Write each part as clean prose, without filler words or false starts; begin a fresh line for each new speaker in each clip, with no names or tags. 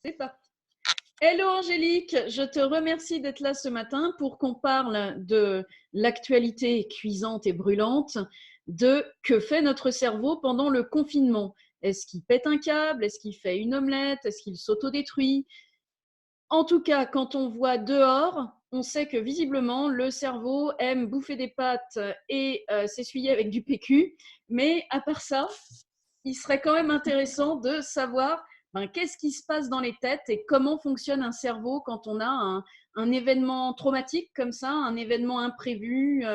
C'est parti. Hello Angélique, je te remercie d'être là ce matin pour qu'on parle de l'actualité cuisante et brûlante de que fait notre cerveau pendant le confinement. Est-ce qu'il pète un câble? Est-ce qu'il fait une omelette? Est-ce qu'il s'autodétruit? En tout cas, quand on voit dehors, on sait que visiblement, le cerveau aime bouffer des pâtes et s'essuyer avec du PQ. Mais à part ça, il serait quand même intéressant de savoir qu'est-ce qui se passe dans les têtes et comment fonctionne un cerveau quand on a un événement traumatique comme ça, un événement imprévu,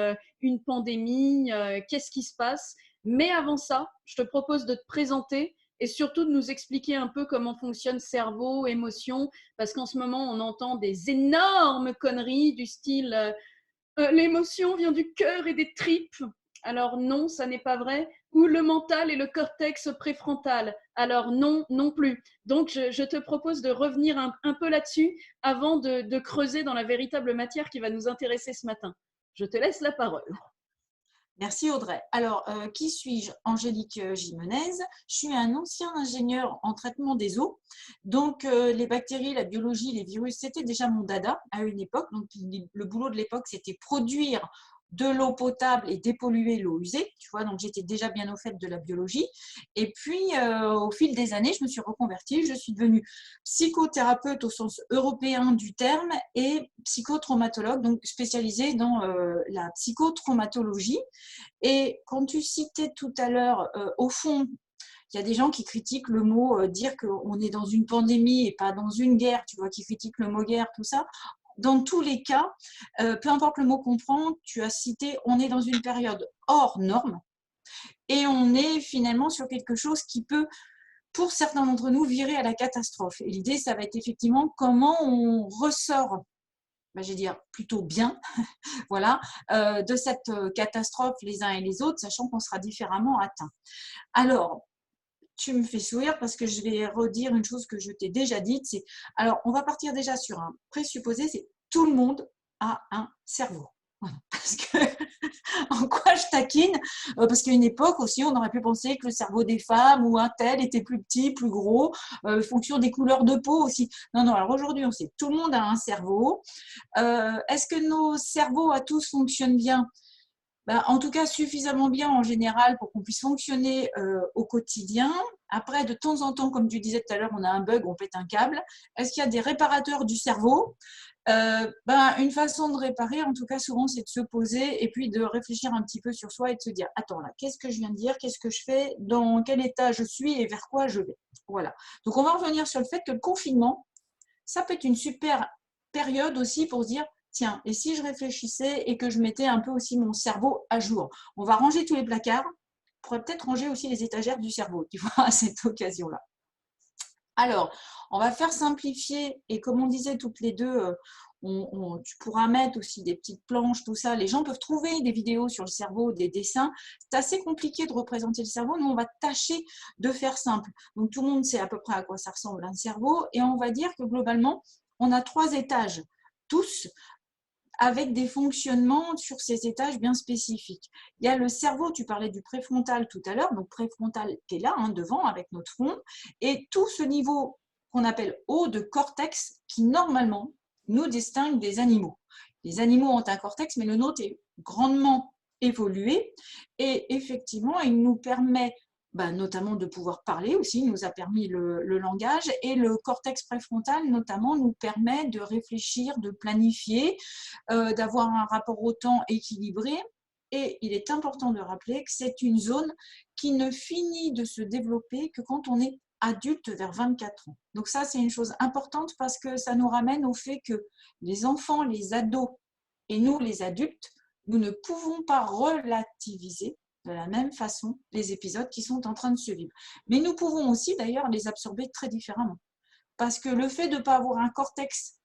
une pandémie, qu'est-ce qui se passe. Mais avant ça, je te propose de te présenter et surtout de nous expliquer un peu comment fonctionne cerveau, émotion, parce qu'en ce moment, on entend des énormes conneries du style l'émotion vient du cœur et des tripes. Alors non, ça n'est pas vrai. Ou le mental et le cortex préfrontal. Alors non, non plus. Donc je te propose de revenir un peu là-dessus avant de creuser dans la véritable matière qui va nous intéresser ce matin. Je te laisse la parole.
Merci Audrey. Alors, qui suis-je? Angélique Gimenez. Je suis un ancien ingénieur en traitement des eaux. Donc, les bactéries, la biologie, les virus, c'était déjà mon dada à une époque. Donc, le boulot de l'époque, c'était produire de l'eau potable et dépolluer l'eau usée. Tu vois, donc j'étais déjà bien au fait de la biologie. Et puis, au fil des années, je me suis reconvertie. Je suis devenue psychothérapeute au sens européen du terme et psychotraumatologue, donc spécialisée dans la psychotraumatologie. Et quand tu citais tout à l'heure, au fond, il y a des gens qui critiquent le mot, dire qu'on est dans une pandémie et pas dans une guerre, tu vois, qui critiquent le mot guerre, tout ça. Dans tous les cas, peu importe le mot qu'on prend, tu as cité, on est dans une période hors norme et on est finalement sur quelque chose qui peut, pour certains d'entre nous, virer à la catastrophe. Et l'idée, ça va être effectivement comment on ressort, je vais dire plutôt bien, voilà, de cette catastrophe les uns et les autres, sachant qu'on sera différemment atteints. Alors, tu me fais sourire parce que je vais redire une chose que je t'ai déjà dite. Alors, on va partir déjà sur un présupposé, c'est tout le monde a un cerveau. Voilà. Parce que, en quoi je taquine? Parce qu'à une époque aussi, on aurait pu penser que le cerveau des femmes ou un tel était plus petit, plus gros, fonction des couleurs de peau aussi. Non, non, alors aujourd'hui, on sait, tout le monde a un cerveau. Est-ce que nos cerveaux à tous fonctionnent bien? En tout cas, suffisamment bien en général pour qu'on puisse fonctionner au quotidien. Après, de temps en temps, comme tu disais tout à l'heure, on a un bug, on pète un câble. Est-ce qu'il y a des réparateurs du cerveau? Une façon de réparer, en tout cas, souvent, c'est de se poser et puis de réfléchir un petit peu sur soi et de se dire, attends là, qu'est-ce que je viens de dire? Qu'est-ce que je fais? Dans quel état je suis et vers quoi je vais? Voilà. Donc, on va revenir sur le fait que le confinement, ça peut être une super période aussi pour se dire, tiens, et si je réfléchissais et que je mettais un peu aussi mon cerveau à jour? On va ranger tous les placards, on pourrait peut-être ranger aussi les étagères du cerveau, tu vois, à cette occasion-là. Alors, on va faire simplifier, et comme on disait toutes les deux, tu pourras mettre aussi des petites planches, tout ça. Les gens peuvent trouver des vidéos sur le cerveau, des dessins. C'est assez compliqué de représenter le cerveau, mais on va tâcher de faire simple. Donc, tout le monde sait à peu près à quoi ça ressemble un cerveau, et on va dire que globalement, on a 3 étages, tous, avec des fonctionnements sur ces étages bien spécifiques. Il y a le cerveau, tu parlais du préfrontal tout à l'heure, donc préfrontal qui est là, devant, avec notre front, et tout ce niveau qu'on appelle haut de cortex qui, normalement, nous distingue des animaux. Les animaux ont un cortex, mais le nôtre est grandement évolué, et effectivement, il nous permet notamment de pouvoir parler aussi, il nous a permis le langage, et le cortex préfrontal notamment nous permet de réfléchir, de planifier, d'avoir un rapport au temps équilibré. Et il est important de rappeler que c'est une zone qui ne finit de se développer que quand on est adulte vers 24 ans. Donc ça, c'est une chose importante parce que ça nous ramène au fait que les enfants, les ados et nous, les adultes, nous ne pouvons pas relativiser de la même façon les épisodes qui sont en train de se vivre. Mais nous pouvons aussi d'ailleurs les absorber très différemment. Parce que le fait de ne pas avoir un cortex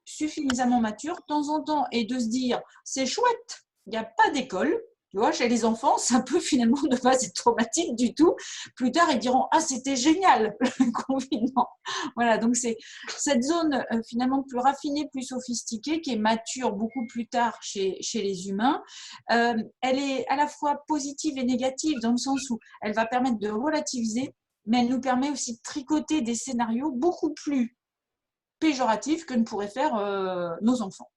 suffisamment mature, de temps en temps, et de se dire, c'est chouette, il n'y a pas d'école. Tu vois, chez les enfants, ça peut finalement ne pas être traumatique du tout. Plus tard, ils diront, ah, c'était génial, le confinement. Voilà, donc c'est cette zone finalement plus raffinée, plus sophistiquée, qui est mature beaucoup plus tard chez les humains. Elle est à la fois positive et négative, dans le sens où elle va permettre de relativiser, mais elle nous permet aussi de tricoter des scénarios beaucoup plus péjoratif que ne pourraient faire nos enfants.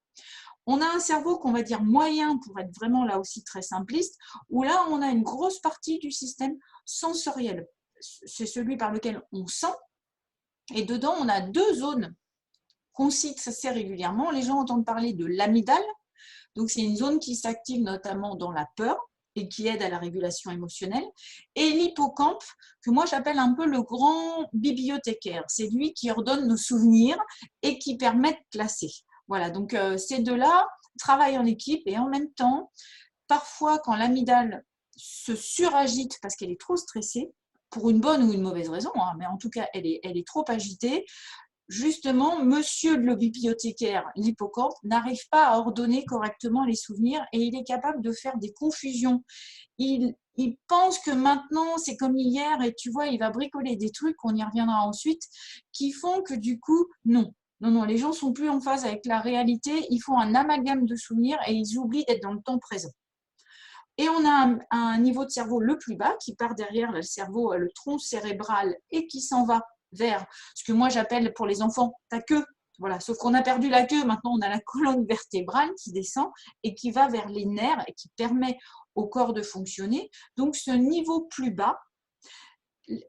On a un cerveau qu'on va dire moyen pour être vraiment là aussi très simpliste, où là on a une grosse partie du système sensoriel. C'est celui par lequel on sent, et dedans on a deux zones qu'on cite assez régulièrement. Les gens entendent parler de l'amygdale, donc c'est une zone qui s'active notamment dans la peur et qui aide à la régulation émotionnelle, et l'hippocampe, que moi j'appelle un peu le grand bibliothécaire. C'est lui qui ordonne nos souvenirs et qui permet de classer. Voilà, donc ces deux-là travaillent en équipe, et en même temps, parfois quand l'amygdale se suragite parce qu'elle est trop stressée, pour une bonne ou une mauvaise raison, hein, mais en tout cas elle est trop agitée, justement, monsieur le bibliothécaire, l'hippocampe, n'arrive pas à ordonner correctement les souvenirs, et il est capable de faire des confusions. Il pense que maintenant, c'est comme hier, et tu vois, il va bricoler des trucs, on y reviendra ensuite, qui font que du coup, non. Non, les gens ne sont plus en phase avec la réalité, ils font un amalgame de souvenirs et ils oublient d'être dans le temps présent. Et on a un niveau de cerveau le plus bas qui part derrière le cerveau, le tronc cérébral, et qui s'en va vers ce que moi j'appelle pour les enfants ta queue. Voilà, sauf qu'on a perdu la queue, maintenant on a la colonne vertébrale qui descend et qui va vers les nerfs et qui permet au corps de fonctionner. Donc ce niveau plus bas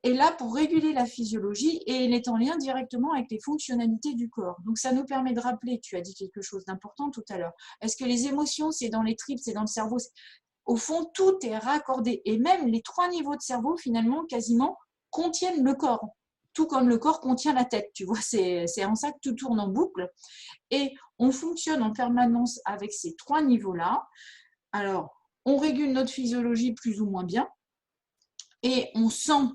est là pour réguler la physiologie, et il est en lien directement avec les fonctionnalités du corps. Donc ça nous permet de rappeler, tu as dit quelque chose d'important tout à l'heure, est-ce que les émotions c'est dans les tripes, c'est dans le cerveau? Au fond, tout est raccordé, et même les trois niveaux de cerveau finalement quasiment contiennent le corps, tout comme le corps contient la tête, tu vois, c'est en ça que tout tourne en boucle, et on fonctionne en permanence avec ces trois niveaux-là. Alors, on régule notre physiologie plus ou moins bien, et on sent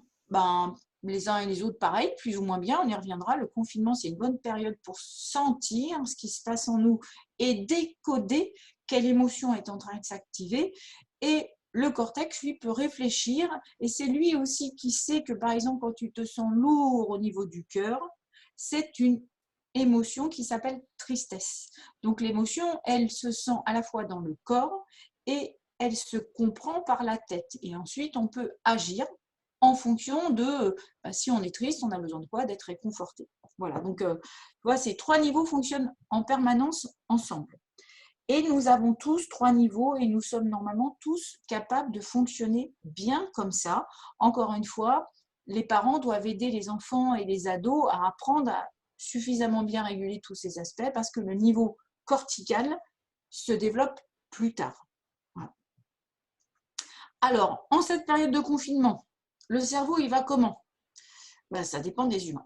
les uns et les autres pareil, plus ou moins bien, on y reviendra. Le confinement, c'est une bonne période pour sentir ce qui se passe en nous et décoder quelle émotion est en train de s'activer. Et le cortex, lui, peut réfléchir, et c'est lui aussi qui sait que, par exemple, quand tu te sens lourd au niveau du cœur, c'est une émotion qui s'appelle tristesse. Donc l'émotion, elle se sent à la fois dans le corps et elle se comprend par la tête. Et ensuite, on peut agir en fonction de si on est triste, on a besoin de quoi? D'être réconforté. Voilà, donc tu vois, ces trois niveaux fonctionnent en permanence ensemble. Et nous avons tous trois niveaux, et nous sommes normalement tous capables de fonctionner bien comme ça. Encore une fois, les parents doivent aider les enfants et les ados à apprendre à suffisamment bien réguler tous ces aspects, parce que le niveau cortical se développe plus tard. Voilà. Alors, en cette période de confinement, le cerveau, il va comment? Ça dépend des humains.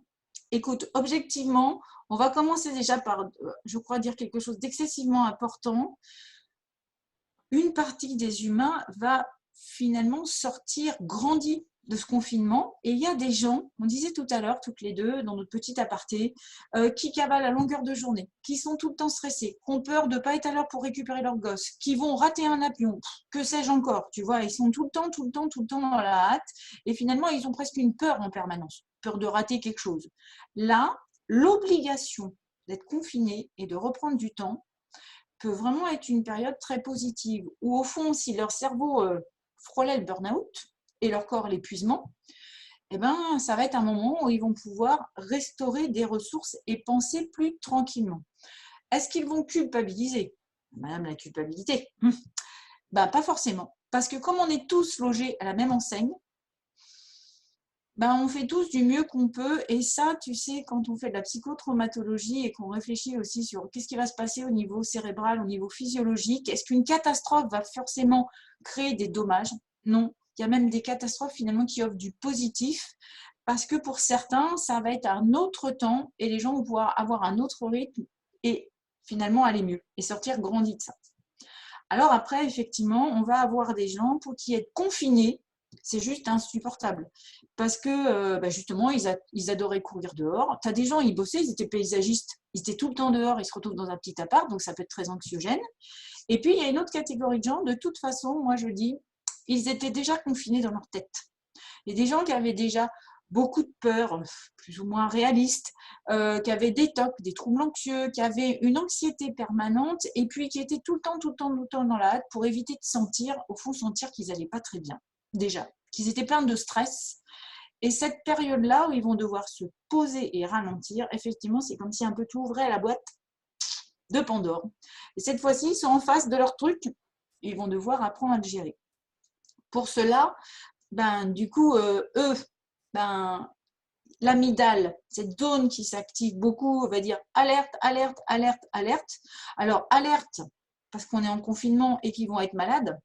Écoute, objectivement, on va commencer déjà par, je crois, dire quelque chose d'excessivement important. Une partie des humains va finalement sortir grandi de ce confinement, et il y a des gens, on disait tout à l'heure, toutes les deux, dans notre petit aparté, qui cavalent à longueur de journée, qui sont tout le temps stressés, qui ont peur de ne pas être à l'heure pour récupérer leurs gosses, qui vont rater un avion, que sais-je encore, tu vois, ils sont tout le temps dans la hâte, et finalement, ils ont presque une peur en permanence, peur de rater quelque chose. Là, l'obligation d'être confiné et de reprendre du temps peut vraiment être une période très positive, où au fond, si leur cerveau frôlait le burn-out et leur corps l'épuisement, ça va être un moment où ils vont pouvoir restaurer des ressources et penser plus tranquillement. Est-ce qu'ils vont culpabiliser? Madame la culpabilité, pas forcément. Parce que comme on est tous logés à la même enseigne, on fait tous du mieux qu'on peut, et ça, tu sais, quand on fait de la psychotraumatologie et qu'on réfléchit aussi sur qu'est-ce qui va se passer au niveau cérébral, au niveau physiologique, est-ce qu'une catastrophe va forcément créer des dommages? Non, il y a même des catastrophes finalement qui offrent du positif, parce que pour certains, ça va être un autre temps et les gens vont pouvoir avoir un autre rythme et finalement aller mieux et sortir grandis de ça. Alors après, effectivement, on va avoir des gens pour qui être confinés, c'est juste insupportable. Parce que justement, ils adoraient courir dehors. Tu as des gens, ils bossaient, ils étaient paysagistes, ils étaient tout le temps dehors, ils se retrouvent dans un petit appart, donc ça peut être très anxiogène. Et puis, il y a une autre catégorie de gens, de toute façon, moi je dis, ils étaient déjà confinés dans leur tête. Il y a des gens qui avaient déjà beaucoup de peur, plus ou moins réalistes, qui avaient des TOC, des troubles anxieux, qui avaient une anxiété permanente, et puis qui étaient tout le temps dans la hâte pour éviter de sentir qu'ils n'allaient pas très bien, déjà, qu'ils étaient pleins de stress, Et cette période-là où ils vont devoir se poser et ralentir, effectivement, c'est comme si un peu tout ouvrait la boîte de Pandore. Et cette fois-ci, ils sont en face de leur truc. Ils vont devoir apprendre à le gérer. Pour cela, du coup, l'amygdale, cette zone qui s'active beaucoup, on va dire alerte, alerte, alerte, alerte. Alors, alerte, parce qu'on est en confinement et qu'ils vont être malades.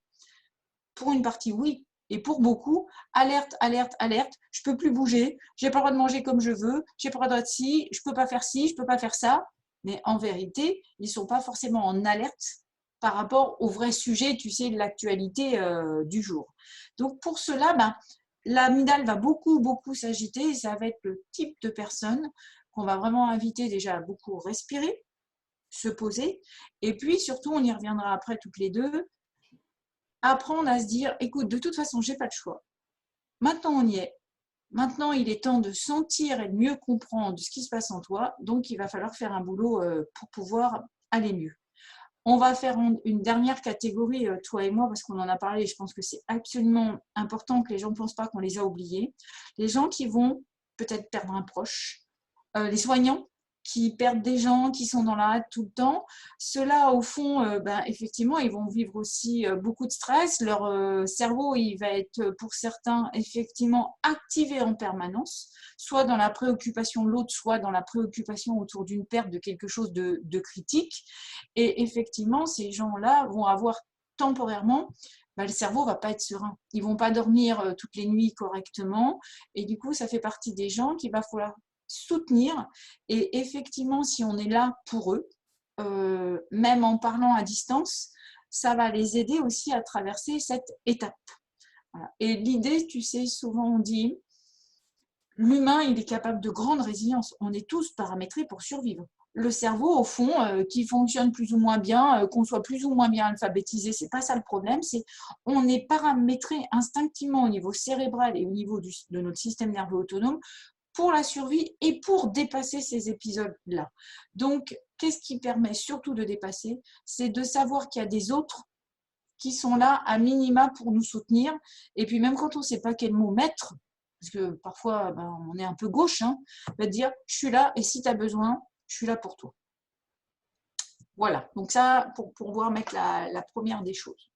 Pour une partie, oui. Et pour beaucoup, alerte, alerte, alerte, je ne peux plus bouger, je n'ai pas le droit de manger comme je veux, je n'ai pas le droit de ci, je ne peux pas faire ci, je ne peux pas faire ça. Mais en vérité, ils ne sont pas forcément en alerte par rapport au vrai sujet, tu sais, de l'actualité du jour. Donc pour cela, l'amygdale va beaucoup, beaucoup s'agiter et ça va être le type de personne qu'on va vraiment inviter déjà à beaucoup respirer, se poser. Et puis surtout, on y reviendra après toutes les deux, apprendre à se dire, écoute, de toute façon, je n'ai pas de choix. Maintenant, on y est. Maintenant, il est temps de sentir et de mieux comprendre ce qui se passe en toi. Donc, il va falloir faire un boulot pour pouvoir aller mieux. On va faire une dernière catégorie, toi et moi, parce qu'on en a parlé. Je pense que c'est absolument important que les gens ne pensent pas qu'on les a oubliés. Les gens qui vont peut-être perdre un proche, les soignants qui perdent des gens, qui sont dans la hâte tout le temps. Ceux-là, au fond, effectivement, ils vont vivre aussi beaucoup de stress. Leur cerveau, il va être, pour certains, effectivement, activé en permanence, soit dans la préoccupation de l'autre, soit dans la préoccupation autour d'une perte de quelque chose de critique. Et effectivement, ces gens-là vont avoir temporairement, le cerveau ne va pas être serein. Ils ne vont pas dormir toutes les nuits correctement. Et du coup, ça fait partie des gens qu'il va falloir soutenir. Et effectivement, si on est là pour eux, même en parlant à distance, ça va les aider aussi à traverser cette étape. Voilà. Et l'idée, tu sais, souvent on dit, l'humain, il est capable de grande résilience. On est tous paramétrés pour survivre. Le cerveau, au fond, qui fonctionne plus ou moins bien, qu'on soit plus ou moins bien alphabétisé, c'est pas ça le problème. C'est on est paramétré instinctivement au niveau cérébral et au niveau de notre système nerveux autonome pour la survie et pour dépasser ces épisodes-là. Donc, qu'est-ce qui permet surtout de dépasser? C'est de savoir qu'il y a des autres qui sont là à minima pour nous soutenir. Et puis même quand on ne sait pas quel mot mettre, parce que parfois on est un peu gauche, va dire je suis là et si tu as besoin, je suis là pour toi. Voilà, donc ça pour pouvoir mettre la première des choses.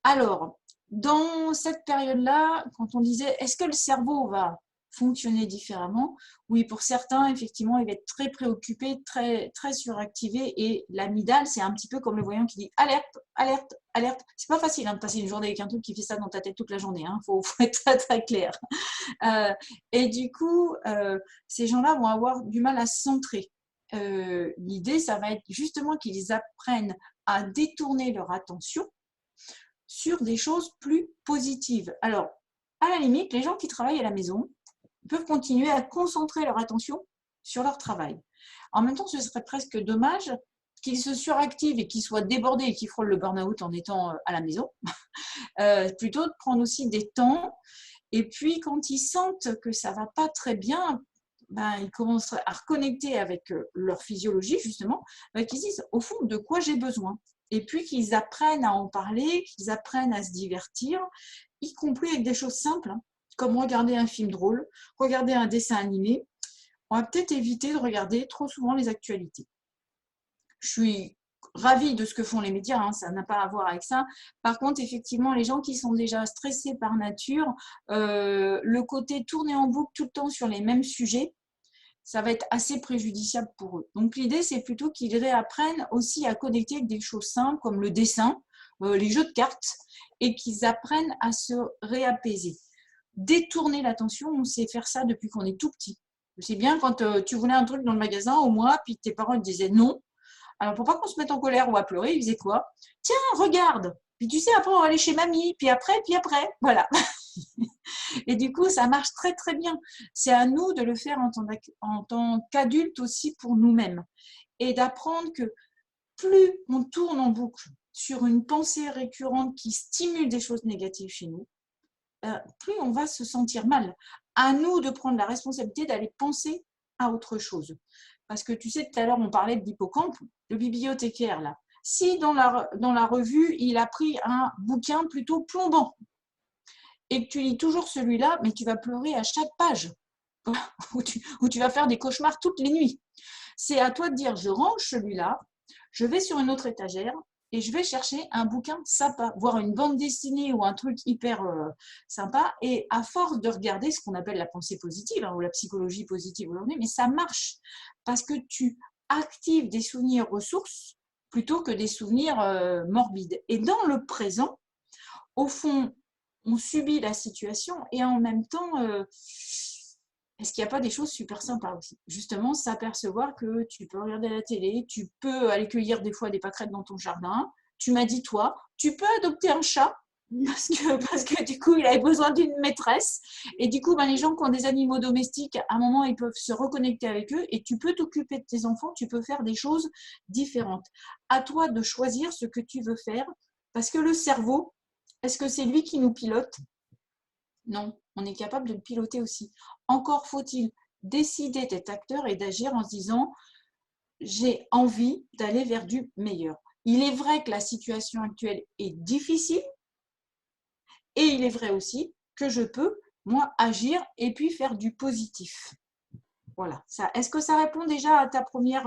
Alors, dans cette période-là, quand on disait est-ce que le cerveau va fonctionner différemment? Oui, pour certains, effectivement, il va être très préoccupé, très, très suractivé et l'amygdale, c'est un petit peu comme le voyant qui dit alerte, alerte, alerte. C'est pas facile de passer une journée avec un truc qui fait ça dans ta tête toute la journée, faut être très, très clair. Et du coup, ces gens-là vont avoir du mal à se centrer. L'idée, ça va être justement qu'ils apprennent à détourner leur attention sur des choses plus positives. Alors, à la limite, les gens qui travaillent à la maison peuvent continuer à concentrer leur attention sur leur travail. En même temps, ce serait presque dommage qu'ils se suractivent et qu'ils soient débordés et qu'ils frôlent le burn-out en étant à la maison. Plutôt de prendre aussi des temps. Et puis, quand ils sentent que ça ne va pas très bien, ils commencent à reconnecter avec leur physiologie, justement, qu'ils disent, au fond, de quoi j'ai besoin. Et puis qu'ils apprennent à en parler, qu'ils apprennent à se divertir, y compris avec des choses simples, comme regarder un film drôle, regarder un dessin animé. On va peut-être éviter de regarder trop souvent les actualités. Je suis ravie de ce que font les médias, ça n'a pas à voir avec ça. Par contre, effectivement, les gens qui sont déjà stressés par nature, le côté tourner en boucle tout le temps sur les mêmes sujets, ça va être assez préjudiciable pour eux. Donc l'idée, c'est plutôt qu'ils réapprennent aussi à connecter avec des choses simples comme le dessin, les jeux de cartes, et qu'ils apprennent à se réapaiser. Détourner l'attention, on sait faire ça depuis qu'on est tout petit. C'est bien quand tu voulais un truc dans le magasin au mois, puis tes parents te disaient non. Alors pour pas qu'on se mette en colère ou à pleurer, ils faisaient quoi? Tiens, regarde. Puis tu sais, après on va aller chez mamie, puis après, voilà. Et du coup, ça marche très très bien. C'est à nous de le faire en tant qu'adultes aussi pour nous-mêmes. Et d'apprendre que plus on tourne en boucle sur une pensée récurrente qui stimule des choses négatives chez nous, plus on va se sentir mal. À nous de prendre la responsabilité d'aller penser à autre chose. Parce que tu sais, tout à l'heure, on parlait de l'hippocampe, le bibliothécaire, là. Si dans la revue, il a pris un bouquin plutôt plombant, et que tu lis toujours celui-là, mais tu vas pleurer à chaque page, où tu vas faire des cauchemars toutes les nuits. C'est à toi de dire, je range celui-là, je vais sur une autre étagère et je vais chercher un bouquin sympa, voire une bande dessinée ou un truc hyper sympa. Et à force de regarder ce qu'on appelle la pensée positive, ou la psychologie positive aujourd'hui, mais ça marche parce que tu actives des souvenirs ressources plutôt que des souvenirs morbides. Et dans le présent, au fond, on subit la situation et en même temps, est-ce qu'il n'y a pas des choses super sympas aussi? Justement, s'apercevoir que tu peux regarder la télé, tu peux aller cueillir des fois des pâquerettes dans ton jardin. Tu m'as dit, toi, tu peux adopter un chat parce que du coup, il avait besoin d'une maîtresse. Et du coup, les gens qui ont des animaux domestiques, à un moment, ils peuvent se reconnecter avec eux et tu peux t'occuper de tes enfants, tu peux faire des choses différentes. À toi de choisir ce que tu veux faire parce que le cerveau, est-ce que c'est lui qui nous pilote? Non, on est capable de le piloter aussi. Encore faut-il décider d'être acteur et d'agir en se disant j'ai envie d'aller vers du meilleur. Il est vrai que la situation actuelle est difficile et il est vrai aussi que je peux, moi, agir et puis faire du positif. Voilà. Est-ce que ça répond déjà à ta première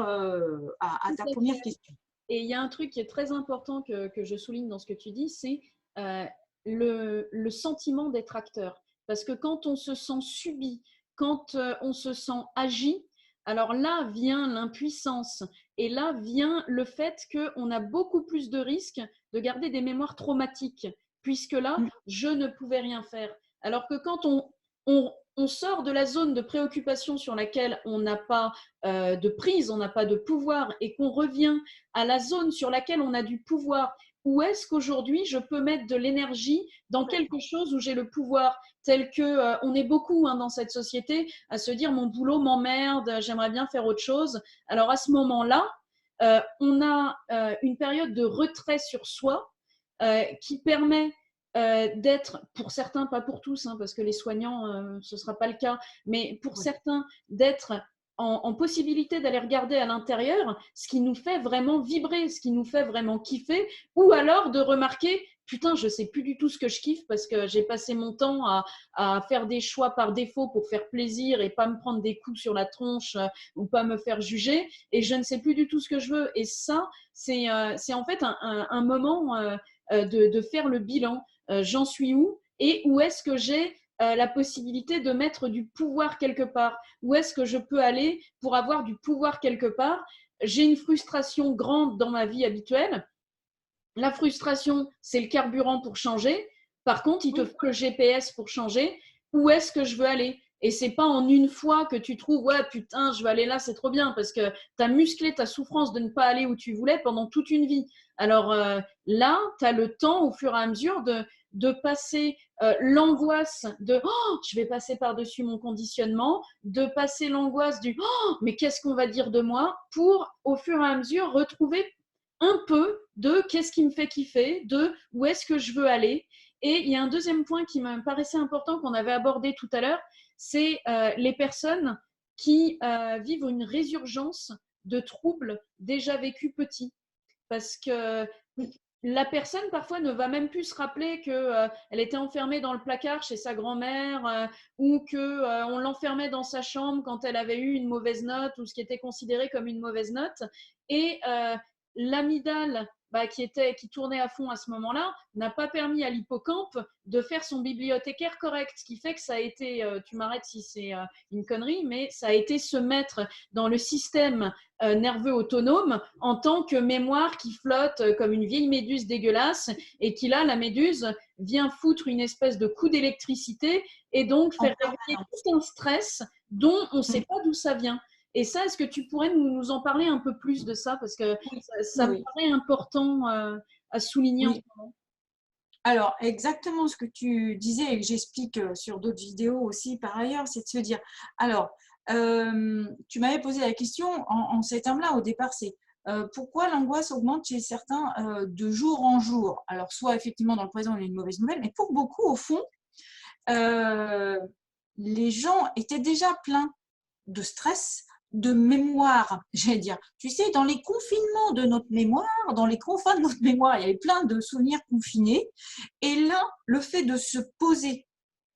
question?
Et il y a un truc qui est très important que je souligne dans ce que tu dis, c'est le sentiment d'être acteur. Parce que quand on se sent subi, quand on se sent agi, alors là vient l'impuissance et là vient le fait qu'on a beaucoup plus de risques de garder des mémoires traumatiques, puisque là, je ne pouvais rien faire. Alors que quand on sort de la zone de préoccupation sur laquelle on n'a pas de prise, on n'a pas de pouvoir, et qu'on revient à la zone sur laquelle on a du pouvoir, où est-ce qu'aujourd'hui je peux mettre de l'énergie dans quelque chose où j'ai le pouvoir, tel que on est beaucoup dans cette société à se dire mon boulot m'emmerde, j'aimerais bien faire autre chose. Alors à ce moment-là, on a une période de retrait sur soi qui permet d'être, pour certains, pas pour tous, parce que les soignants, ce ne sera pas le cas, mais pour certains, d'être en possibilité d'aller regarder à l'intérieur ce qui nous fait vraiment vibrer, ce qui nous fait vraiment kiffer, ou alors de remarquer, putain, je ne sais plus du tout ce que je kiffe parce que j'ai passé mon temps à faire des choix par défaut pour faire plaisir et pas me prendre des coups sur la tronche ou pas me faire juger, et je ne sais plus du tout ce que je veux. Et ça, c'est en fait un moment de faire le bilan. J'en suis où et où est-ce que j'ai la possibilité de mettre du pouvoir quelque part? Où est-ce que je peux aller pour avoir du pouvoir quelque part? J'ai une frustration grande dans ma vie habituelle. La frustration, c'est le carburant pour changer. Par contre, il te faut le GPS pour changer. Où est-ce que je veux aller? Et c'est pas en une fois que tu trouves, ouais, putain, je vais aller là, c'est trop bien, parce que tu as musclé ta souffrance de ne pas aller où tu voulais pendant toute une vie. Alors là, tu as le temps, au fur et à mesure, de passer l'angoisse de oh, je vais passer par-dessus mon conditionnement, de passer l'angoisse du oh, mais qu'est-ce qu'on va dire de moi, pour, au fur et à mesure, retrouver un peu de qu'est-ce qui me fait kiffer, de où est-ce que je veux aller. Et il y a un deuxième point qui me paraissait important qu'on avait abordé tout à l'heure, c'est les personnes qui vivent une résurgence de troubles déjà vécus petits. Parce que la personne, parfois, ne va même plus se rappeler qu'elle était enfermée dans le placard chez sa grand-mère ou qu'on l'enfermait dans sa chambre quand elle avait eu une mauvaise note ou ce qui était considéré comme une mauvaise note. Et l'amygdale qui tournait à fond à ce moment-là n'a pas permis à l'hippocampe de faire son bibliothécaire correct, ce qui fait que ça a été, tu m'arrêtes si c'est une connerie, mais ça a été se mettre dans le système nerveux autonome en tant que mémoire qui flotte comme une vieille méduse dégueulasse, et qui là, la méduse vient foutre une espèce de coup d'électricité et donc faire réveiller tout un stress dont on ne sait pas d'où ça vient. Et ça, est-ce que tu pourrais nous en parler un peu plus de ça? Parce que ça me paraît important à souligner en ce moment.
Alors, exactement ce que tu disais et que j'explique sur d'autres vidéos aussi par ailleurs, c'est de se dire, alors, tu m'avais posé la question en ces termes-là au départ, c'est pourquoi l'angoisse augmente chez certains de jour en jour? Alors, soit effectivement dans le présent, on a une mauvaise nouvelle, mais pour beaucoup, au fond, les gens étaient déjà pleins de stress, de mémoire, j'allais dire. Tu sais, dans les confinements de notre mémoire, dans les confins de notre mémoire, il y avait plein de souvenirs confinés. Et là, le fait de se poser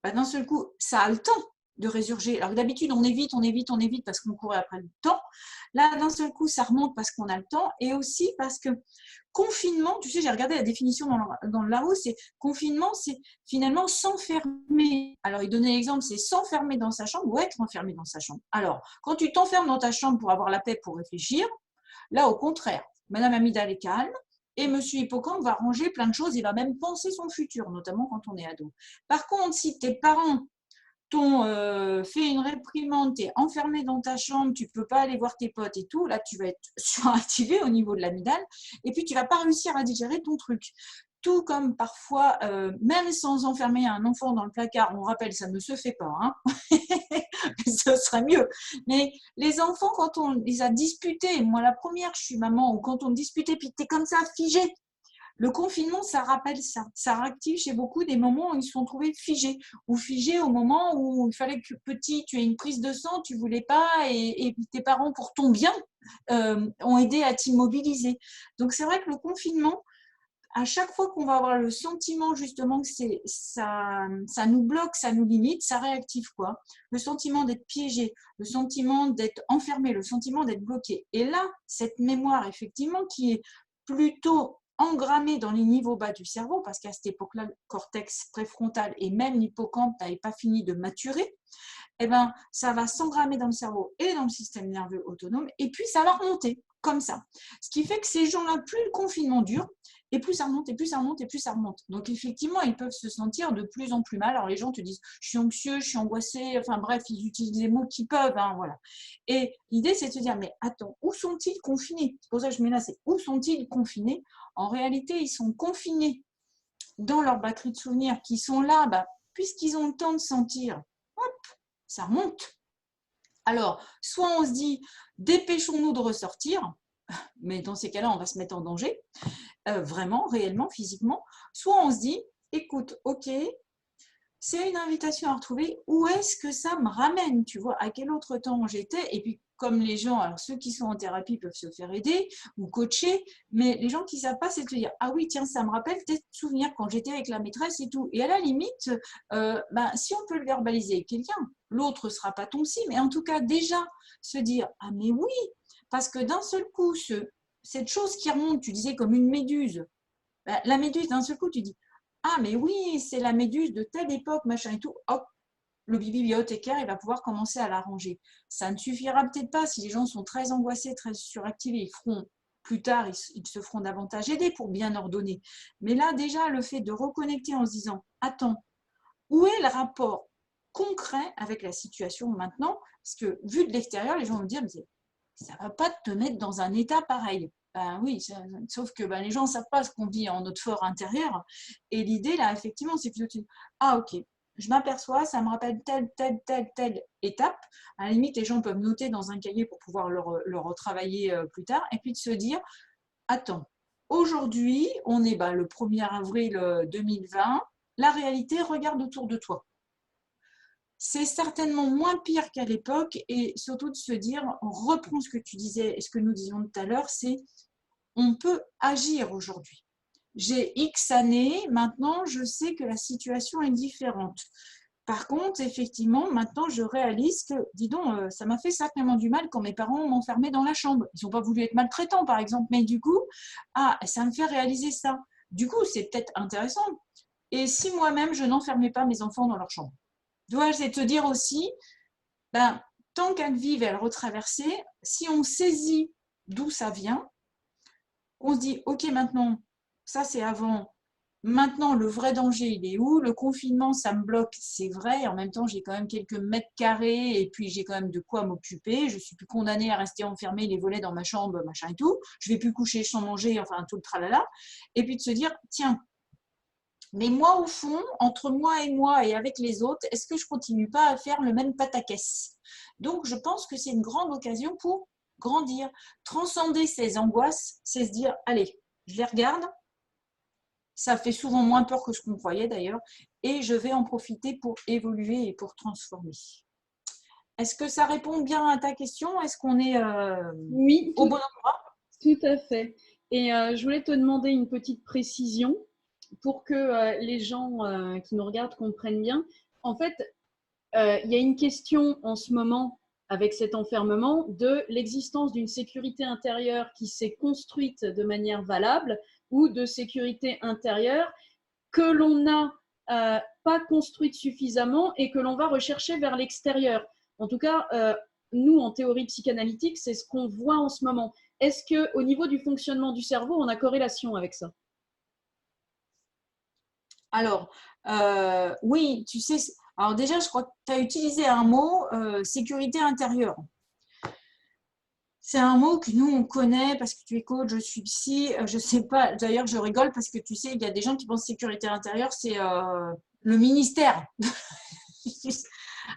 bah, d'un seul coup, ça a le temps de résurger. Alors d'habitude, on évite parce qu'on courait après le temps. Là, d'un seul coup, ça remonte parce qu'on a le temps et aussi parce que confinement, tu sais, j'ai regardé la définition dans le Larousse, c'est confinement, c'est finalement s'enfermer. Alors, il donnait l'exemple, c'est s'enfermer dans sa chambre ou être enfermé dans sa chambre. Alors, quand tu t'enfermes dans ta chambre pour avoir la paix, pour réfléchir, là, au contraire, Madame Amidal est calme et Monsieur Hippocampe va ranger plein de choses, il va même penser son futur, notamment quand on est ado. Par contre, si tes parents t'ont fait une réprimande, tu es enfermé dans ta chambre, tu ne peux pas aller voir tes potes et tout, là tu vas être suractivé au niveau de l'amygdale et puis tu ne vas pas réussir à digérer ton truc. Tout comme parfois, même sans enfermer un enfant dans le placard, on rappelle, ça ne se fait pas, hein. Ce serait mieux. Mais les enfants, quand on les a disputés, moi la première, je suis maman, ou quand on disputait, puis tu es comme ça, figé, le confinement, ça rappelle ça. Ça réactive chez beaucoup des moments où ils se sont trouvés figés. Ou figés au moment où il fallait que petit, tu aies une prise de sang, tu ne voulais pas, et tes parents, pour ton bien, ont aidé à t'immobiliser. Donc c'est vrai que le confinement, à chaque fois qu'on va avoir le sentiment justement que ça nous bloque, ça nous limite, ça réactive quoi? Le sentiment d'être piégé, le sentiment d'être enfermé, le sentiment d'être bloqué. Et là, cette mémoire effectivement qui est plutôt engrammée dans les niveaux bas du cerveau, parce qu'à cette époque-là, le cortex préfrontal et même l'hippocampe n'avaient pas fini de maturer, eh ben, ça va s'engrammer dans le cerveau et dans le système nerveux autonome, et puis ça va remonter comme ça. Ce qui fait que ces gens-là, plus le confinement dure, et plus ça remonte, et plus ça remonte, et plus ça remonte. Donc effectivement, ils peuvent se sentir de plus en plus mal. Alors les gens te disent, je suis anxieux, je suis angoissé, enfin bref, ils utilisent les mots qu'ils peuvent, hein, voilà. Et l'idée, c'est de se dire, mais attends, où sont-ils confinés? C'est pour ça que je mets là, c'est où sont-ils confinés? En réalité, ils sont confinés dans leur batterie de souvenirs qui sont là, bah, puisqu'ils ont le temps de sentir, hop, ça remonte. Alors, soit on se dit, dépêchons-nous de ressortir, mais dans ces cas-là, on va se mettre en danger, vraiment, réellement, physiquement. Soit on se dit, écoute, ok, c'est une invitation à retrouver, où est-ce que ça me ramène, tu vois, à quel autre temps j'étais, et puis comme les gens, alors ceux qui sont en thérapie peuvent se faire aider ou coacher, mais les gens qui ne savent pas, c'est de se dire, ah oui, tiens, ça me rappelle tes souvenirs quand j'étais avec la maîtresse et tout. Et à la limite, si on peut le verbaliser avec quelqu'un, l'autre ne sera pas ton psy, mais en tout cas, déjà, se dire, ah mais oui, parce que d'un seul coup, cette chose qui remonte, tu disais comme une méduse, la méduse, d'un seul coup, tu dis, ah mais oui, c'est la méduse de telle époque, machin et tout, hop, le bibliothécaire, il va pouvoir commencer à la ranger. Ça ne suffira peut-être pas si les gens sont très angoissés, très suractivés, ils feront plus tard, ils se feront davantage aider pour bien ordonner. Mais là, déjà, le fait de reconnecter en se disant, attends, où est le rapport concret avec la situation maintenant? Parce que vu de l'extérieur, les gens vont dire, mais ça ne va pas te mettre dans un état pareil. Ben oui, sauf que les gens ne savent pas ce qu'on vit en notre fort intérieur. Et l'idée, là, effectivement, c'est plutôt, ah ok, je m'aperçois, ça me rappelle telle étape. À la limite, les gens peuvent noter dans un cahier pour pouvoir le retravailler plus tard. Et puis de se dire, attends, aujourd'hui, on est le 1er avril 2020, la réalité, regarde autour de toi. C'est certainement moins pire qu'à l'époque, et surtout de se dire, on reprend ce que tu disais et ce que nous disions tout à l'heure, c'est on peut agir aujourd'hui. J'ai X années, maintenant je sais que la situation est différente. Par contre, effectivement, maintenant je réalise que, dis donc, ça m'a fait sacrément du mal quand mes parents m'enfermaient dans la chambre. Ils n'ont pas voulu être maltraitants, par exemple, mais du coup, ça me fait réaliser ça. Du coup, c'est peut-être intéressant. Et si moi-même, je n'enfermais pas mes enfants dans leur chambre? Dois-je te dire aussi, tant qu'elles vivent et elles retraverser, si on saisit d'où ça vient, on se dit, ok, maintenant, ça c'est avant, maintenant le vrai danger, il est où? Le confinement, ça me bloque, c'est vrai, en même temps, j'ai quand même quelques mètres carrés et puis j'ai quand même de quoi m'occuper, je suis plus condamnée à rester enfermée les volets dans ma chambre, machin et tout, je vais plus coucher sans manger, enfin tout le tralala, et puis de se dire, tiens, mais moi, au fond, entre moi et avec les autres, est-ce que je continue pas à faire le même pataquès? Donc, je pense que c'est une grande occasion pour grandir. Transcender ces angoisses, c'est se dire, allez, je les regarde, ça fait souvent moins peur que ce qu'on croyait d'ailleurs, et je vais en profiter pour évoluer et pour transformer. Est-ce que ça répond bien à ta question? Est-ce qu'on est
Oui,
au bon endroit?
tout à fait. Et je voulais te demander une petite précision pour que les gens qui nous regardent comprennent bien. en fait, il y a une question en ce moment avec cet enfermement de l'existence d'une sécurité intérieure qui s'est construite de manière valable ou de sécurité intérieure que l'on n'a pas construite suffisamment et que l'on va rechercher vers l'extérieur. En tout cas, nous, en théorie psychanalytique, c'est ce qu'on voit en ce moment. Est-ce qu'au niveau du fonctionnement du cerveau, on a corrélation avec ça?
Alors, oui, tu sais, alors déjà, je crois que tu as utilisé un mot, sécurité intérieure. C'est un mot que nous, on connaît parce que tu es coach, je suis psy, je sais pas, d'ailleurs, je rigole parce que tu sais, il y a des gens qui pensent sécurité intérieure, c'est le ministère.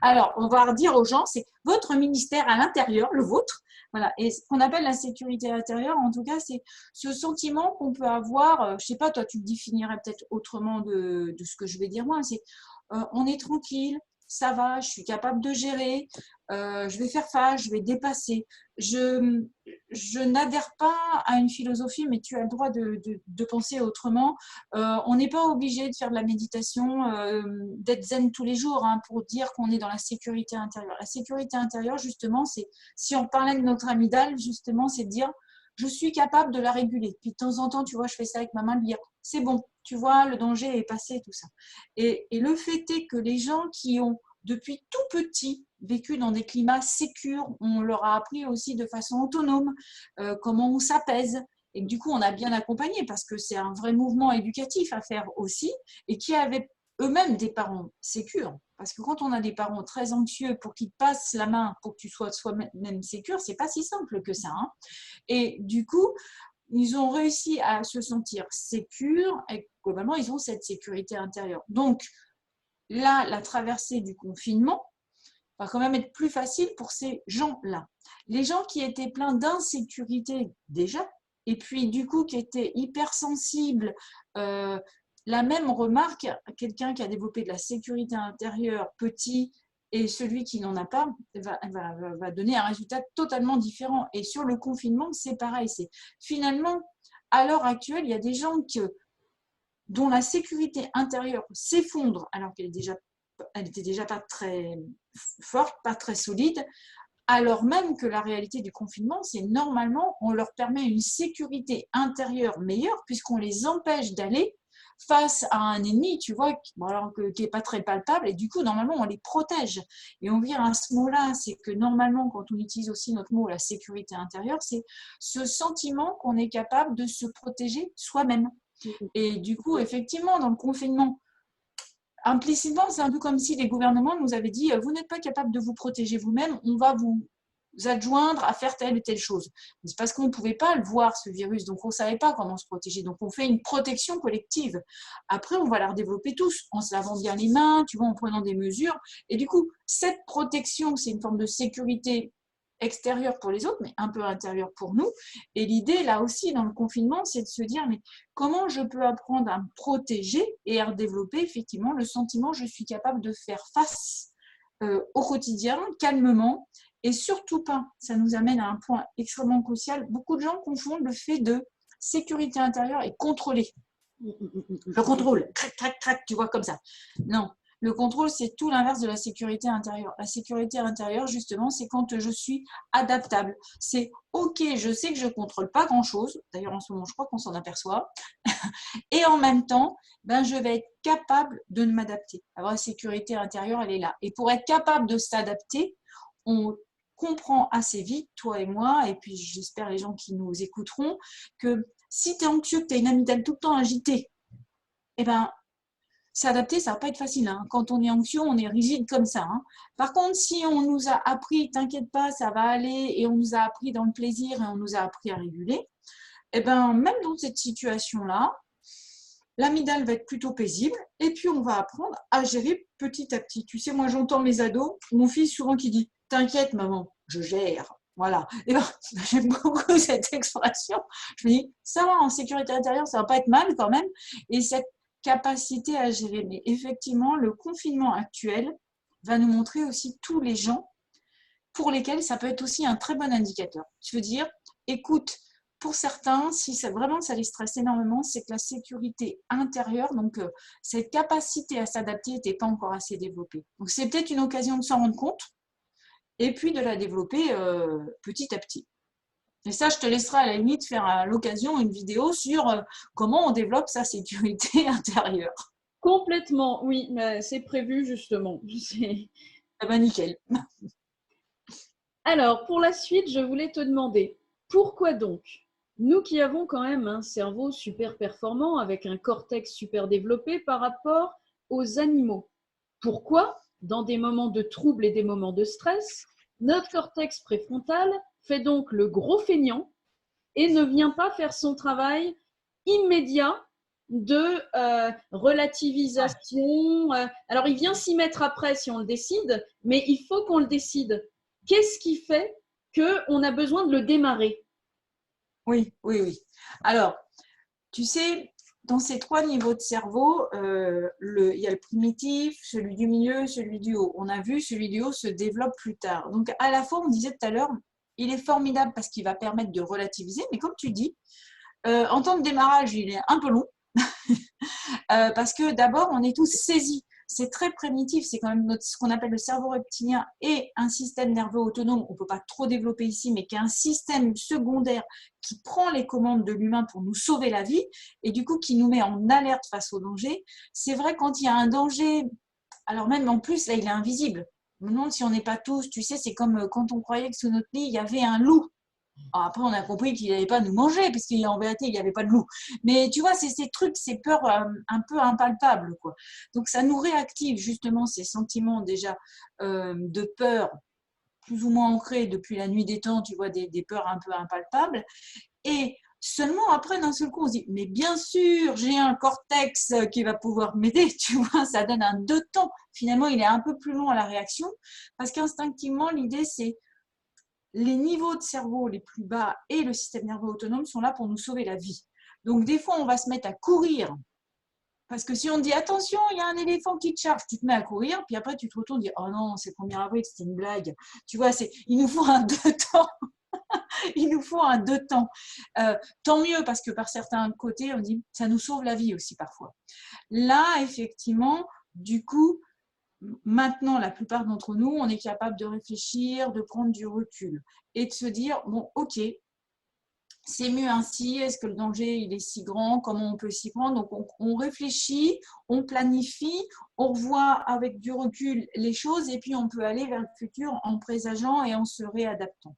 Alors, on va redire aux gens, c'est votre ministère à l'intérieur, le vôtre. Voilà. Et ce qu'on appelle la sécurité intérieure, en tout cas, c'est ce sentiment qu'on peut avoir. Je sais pas, toi, tu le définirais peut-être autrement de ce que je vais dire moi. C'est on est tranquille, ça va, je suis capable de gérer, je vais faire face, je vais dépasser. Je n'adhère pas à une philosophie, mais tu as le droit de penser autrement. On n'est pas obligé de faire de la méditation, d'être zen tous les jours hein, pour dire qu'on est dans la sécurité intérieure. La sécurité intérieure, justement, c'est si on parlait de notre amygdale, justement, c'est de dire je suis capable de la réguler. Puis de temps en temps, tu vois, je fais ça avec ma main, de dire c'est bon, tu vois, le danger est passé, tout ça. Et le fait est que les gens qui ont depuis tout petit vécu dans des climats sécures, on leur a appris aussi de façon autonome comment on s'apaise. Et du coup, on a bien accompagné parce que c'est un vrai mouvement éducatif à faire aussi et qui avaient eux-mêmes des parents sécures. Parce que quand on a des parents très anxieux pour qu'ils te passent la main pour que tu sois soi-même sécure, c'est pas si simple que ça. Hein. Et du coup, ils ont réussi à se sentir sécures et globalement, ils ont cette sécurité intérieure. Donc, là, la traversée du confinement va quand même être plus facile pour ces gens-là. Les gens qui étaient pleins d'insécurité déjà, et puis du coup qui étaient hypersensibles, la même remarque, quelqu'un qui a développé de la sécurité intérieure petit et celui qui n'en a pas va donner un résultat totalement différent. Et sur le confinement, c'est pareil. C'est finalement, à l'heure actuelle, il y a des gens dont la sécurité intérieure s'effondre alors qu'elle n'était déjà pas très forte, pas très solide, alors même que la réalité du confinement, c'est normalement, on leur permet une sécurité intérieure meilleure puisqu'on les empêche d'aller face à un ennemi, tu vois, qui n'est pas très palpable, et du coup, normalement, on les protège. Et on vient à ce mot-là, c'est que normalement, quand on utilise aussi notre mot, la sécurité intérieure, c'est ce sentiment qu'on est capable de se protéger soi-même. Et du coup, effectivement, dans le confinement, implicitement, c'est un peu comme si les gouvernements nous avaient dit vous n'êtes pas capable de vous protéger vous-même, on va vous adjoindre à faire telle ou telle chose. C'est parce qu'on ne pouvait pas le voir, ce virus, donc on ne savait pas comment se protéger. Donc on fait une protection collective. Après, on va la redévelopper tous, en se lavant bien les mains, tu vois, en prenant des mesures. Et du coup, cette protection, c'est une forme de sécurité extérieure pour les autres, mais un peu intérieure pour nous. Et l'idée, là aussi, dans le confinement, c'est de se dire, mais comment je peux apprendre à me protéger et à développer effectivement le sentiment que je suis capable de faire face au quotidien, calmement, et surtout pas, ça nous amène à un point extrêmement crucial, beaucoup de gens confondent le fait de sécurité intérieure et contrôler. Le contrôle, crac, crac, crac, tu vois, comme ça. Non, le contrôle, c'est tout l'inverse de la sécurité intérieure. La sécurité intérieure, justement, c'est quand je suis adaptable. C'est OK, je sais que je ne contrôle pas grand-chose. D'ailleurs, en ce moment, je crois qu'on s'en aperçoit. Et en même temps, ben, je vais être capable de m'adapter. La sécurité intérieure, elle est là. Et pour être capable de s'adapter, on comprend assez vite, toi et moi, et puis j'espère les gens qui nous écouteront, que si tu es anxieux, que tu as une amygdale tout le temps agitée, eh ben, s'adapter, ça va pas être facile. Hein. Quand on est anxieux, on est rigide comme ça. Hein. Par contre, si on nous a appris, t'inquiète pas, ça va aller, et on nous a appris dans le plaisir, et on nous a appris à réguler, eh ben, même dans cette situation-là, l'amygdale va être plutôt paisible, et puis on va apprendre à gérer petit à petit. Tu sais, moi j'entends mes ados, mon fils souvent qui dit « T'inquiète maman, je gère ». Voilà. Et ben, j'aime beaucoup cette expression. Je me dis, ça va, en sécurité intérieure, ça va pas être mal quand même. Et cette capacité à gérer. Mais effectivement, le confinement actuel va nous montrer aussi tous les gens pour lesquels ça peut être aussi un très bon indicateur. Je veux dire, écoute, pour certains, si vraiment ça les stresse énormément, c'est que la sécurité intérieure, donc cette capacité à s'adapter n'était pas encore assez développée. Donc c'est peut-être une occasion de s'en rendre compte et puis de la développer petit à petit. Et ça, je te laisserai à la limite faire à l'occasion une vidéo sur comment on développe sa sécurité intérieure.
Complètement, oui, c'est prévu justement.
Ah ben nickel.
Alors, pour la suite, je voulais te demander, pourquoi donc, nous qui avons quand même un cerveau super performant avec un cortex super développé par rapport aux animaux, pourquoi, dans des moments de trouble et des moments de stress, notre cortex préfrontal fait donc le gros feignant et ne vient pas faire son travail immédiat de relativisation. Alors, il vient s'y mettre après si on le décide, mais il faut qu'on le décide. Qu'est-ce qui fait qu'on a besoin de le démarrer?
Oui, oui, oui. Alors, tu sais, dans ces 3 niveaux de cerveau, il y a le primitif, celui du milieu, celui du haut. On a vu, celui du haut se développe plus tard. Donc, à la fois, on disait tout à l'heure, il est formidable parce qu'il va permettre de relativiser, mais comme tu dis, en temps de démarrage, il est un peu long. Parce que d'abord, on est tous saisis. C'est très primitif, c'est quand même ce qu'on appelle le cerveau reptilien et un système nerveux autonome, on ne peut pas trop développer ici, mais qui est un système secondaire qui prend les commandes de l'humain pour nous sauver la vie et du coup qui nous met en alerte face au danger. C'est vrai quand il y a un danger, alors même en plus, là, il est invisible. Je me demande si on n'est pas tous, tu sais, c'est comme quand on croyait que sous notre lit, il y avait un loup. Alors après, on a compris qu'il n'allait pas nous manger, parce qu'en vérité, il n'y avait pas de loup. Mais tu vois, c'est ces trucs, ces peurs un peu impalpables, quoi. Donc, ça nous réactive justement ces sentiments déjà de peur, plus ou moins ancrés depuis la nuit des temps, tu vois, des peurs un peu impalpables. Et seulement après, d'un seul coup, on se dit, mais bien sûr, j'ai un cortex qui va pouvoir m'aider, tu vois, ça donne un deux temps. Finalement, il est un peu plus long à la réaction, parce qu'instinctivement, l'idée, c'est les niveaux de cerveau les plus bas et le système nerveux autonome sont là pour nous sauver la vie. Donc, des fois, on va se mettre à courir. Parce que si on te dit, attention, il y a un éléphant qui te charge, tu te mets à courir, puis après, tu te retournes et dis, oh non, c'est le 1er avril, c'était une blague. Tu vois, il nous faut un deux temps. Il nous faut un deux temps. Tant mieux, parce que par certains côtés, on dit, ça nous sauve la vie aussi parfois. Là, effectivement, du coup, maintenant, la plupart d'entre nous, on est capable de réfléchir, de prendre du recul et de se dire, bon, ok, c'est mieux ainsi, est-ce que le danger il est si grand, comment on peut s'y prendre? Donc, on réfléchit, on planifie, on revoit avec du recul les choses et puis on peut aller vers le futur en présageant et en se réadaptant.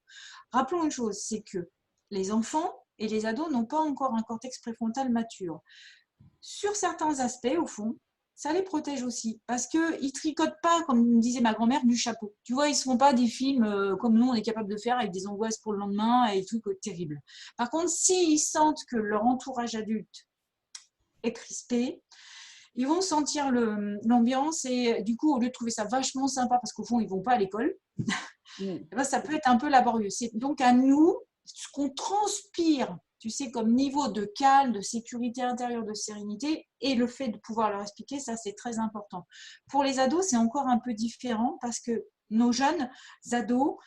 Rappelons une chose, c'est que les enfants et les ados n'ont pas encore un cortex préfrontal mature. Sur certains aspects, au fond, ça les protège aussi parce qu'ils ne tricotent pas, comme disait ma grand-mère, du chapeau. Tu vois, ils ne se font pas des films comme nous, on est capable de faire avec des angoisses pour le lendemain et des trucs terribles. Par contre, s'ils sentent que leur entourage adulte est crispé, ils vont sentir l'ambiance et du coup, au lieu de trouver ça vachement sympa parce qu'au fond, ils ne vont pas à l'école, ça peut être un peu laborieux. C'est donc à nous, ce qu'on transpire, tu sais, comme niveau de calme, de sécurité intérieure, de sérénité, et le fait de pouvoir leur expliquer, ça c'est très important. Pour les ados, c'est encore un peu différent parce que nos jeunes ados,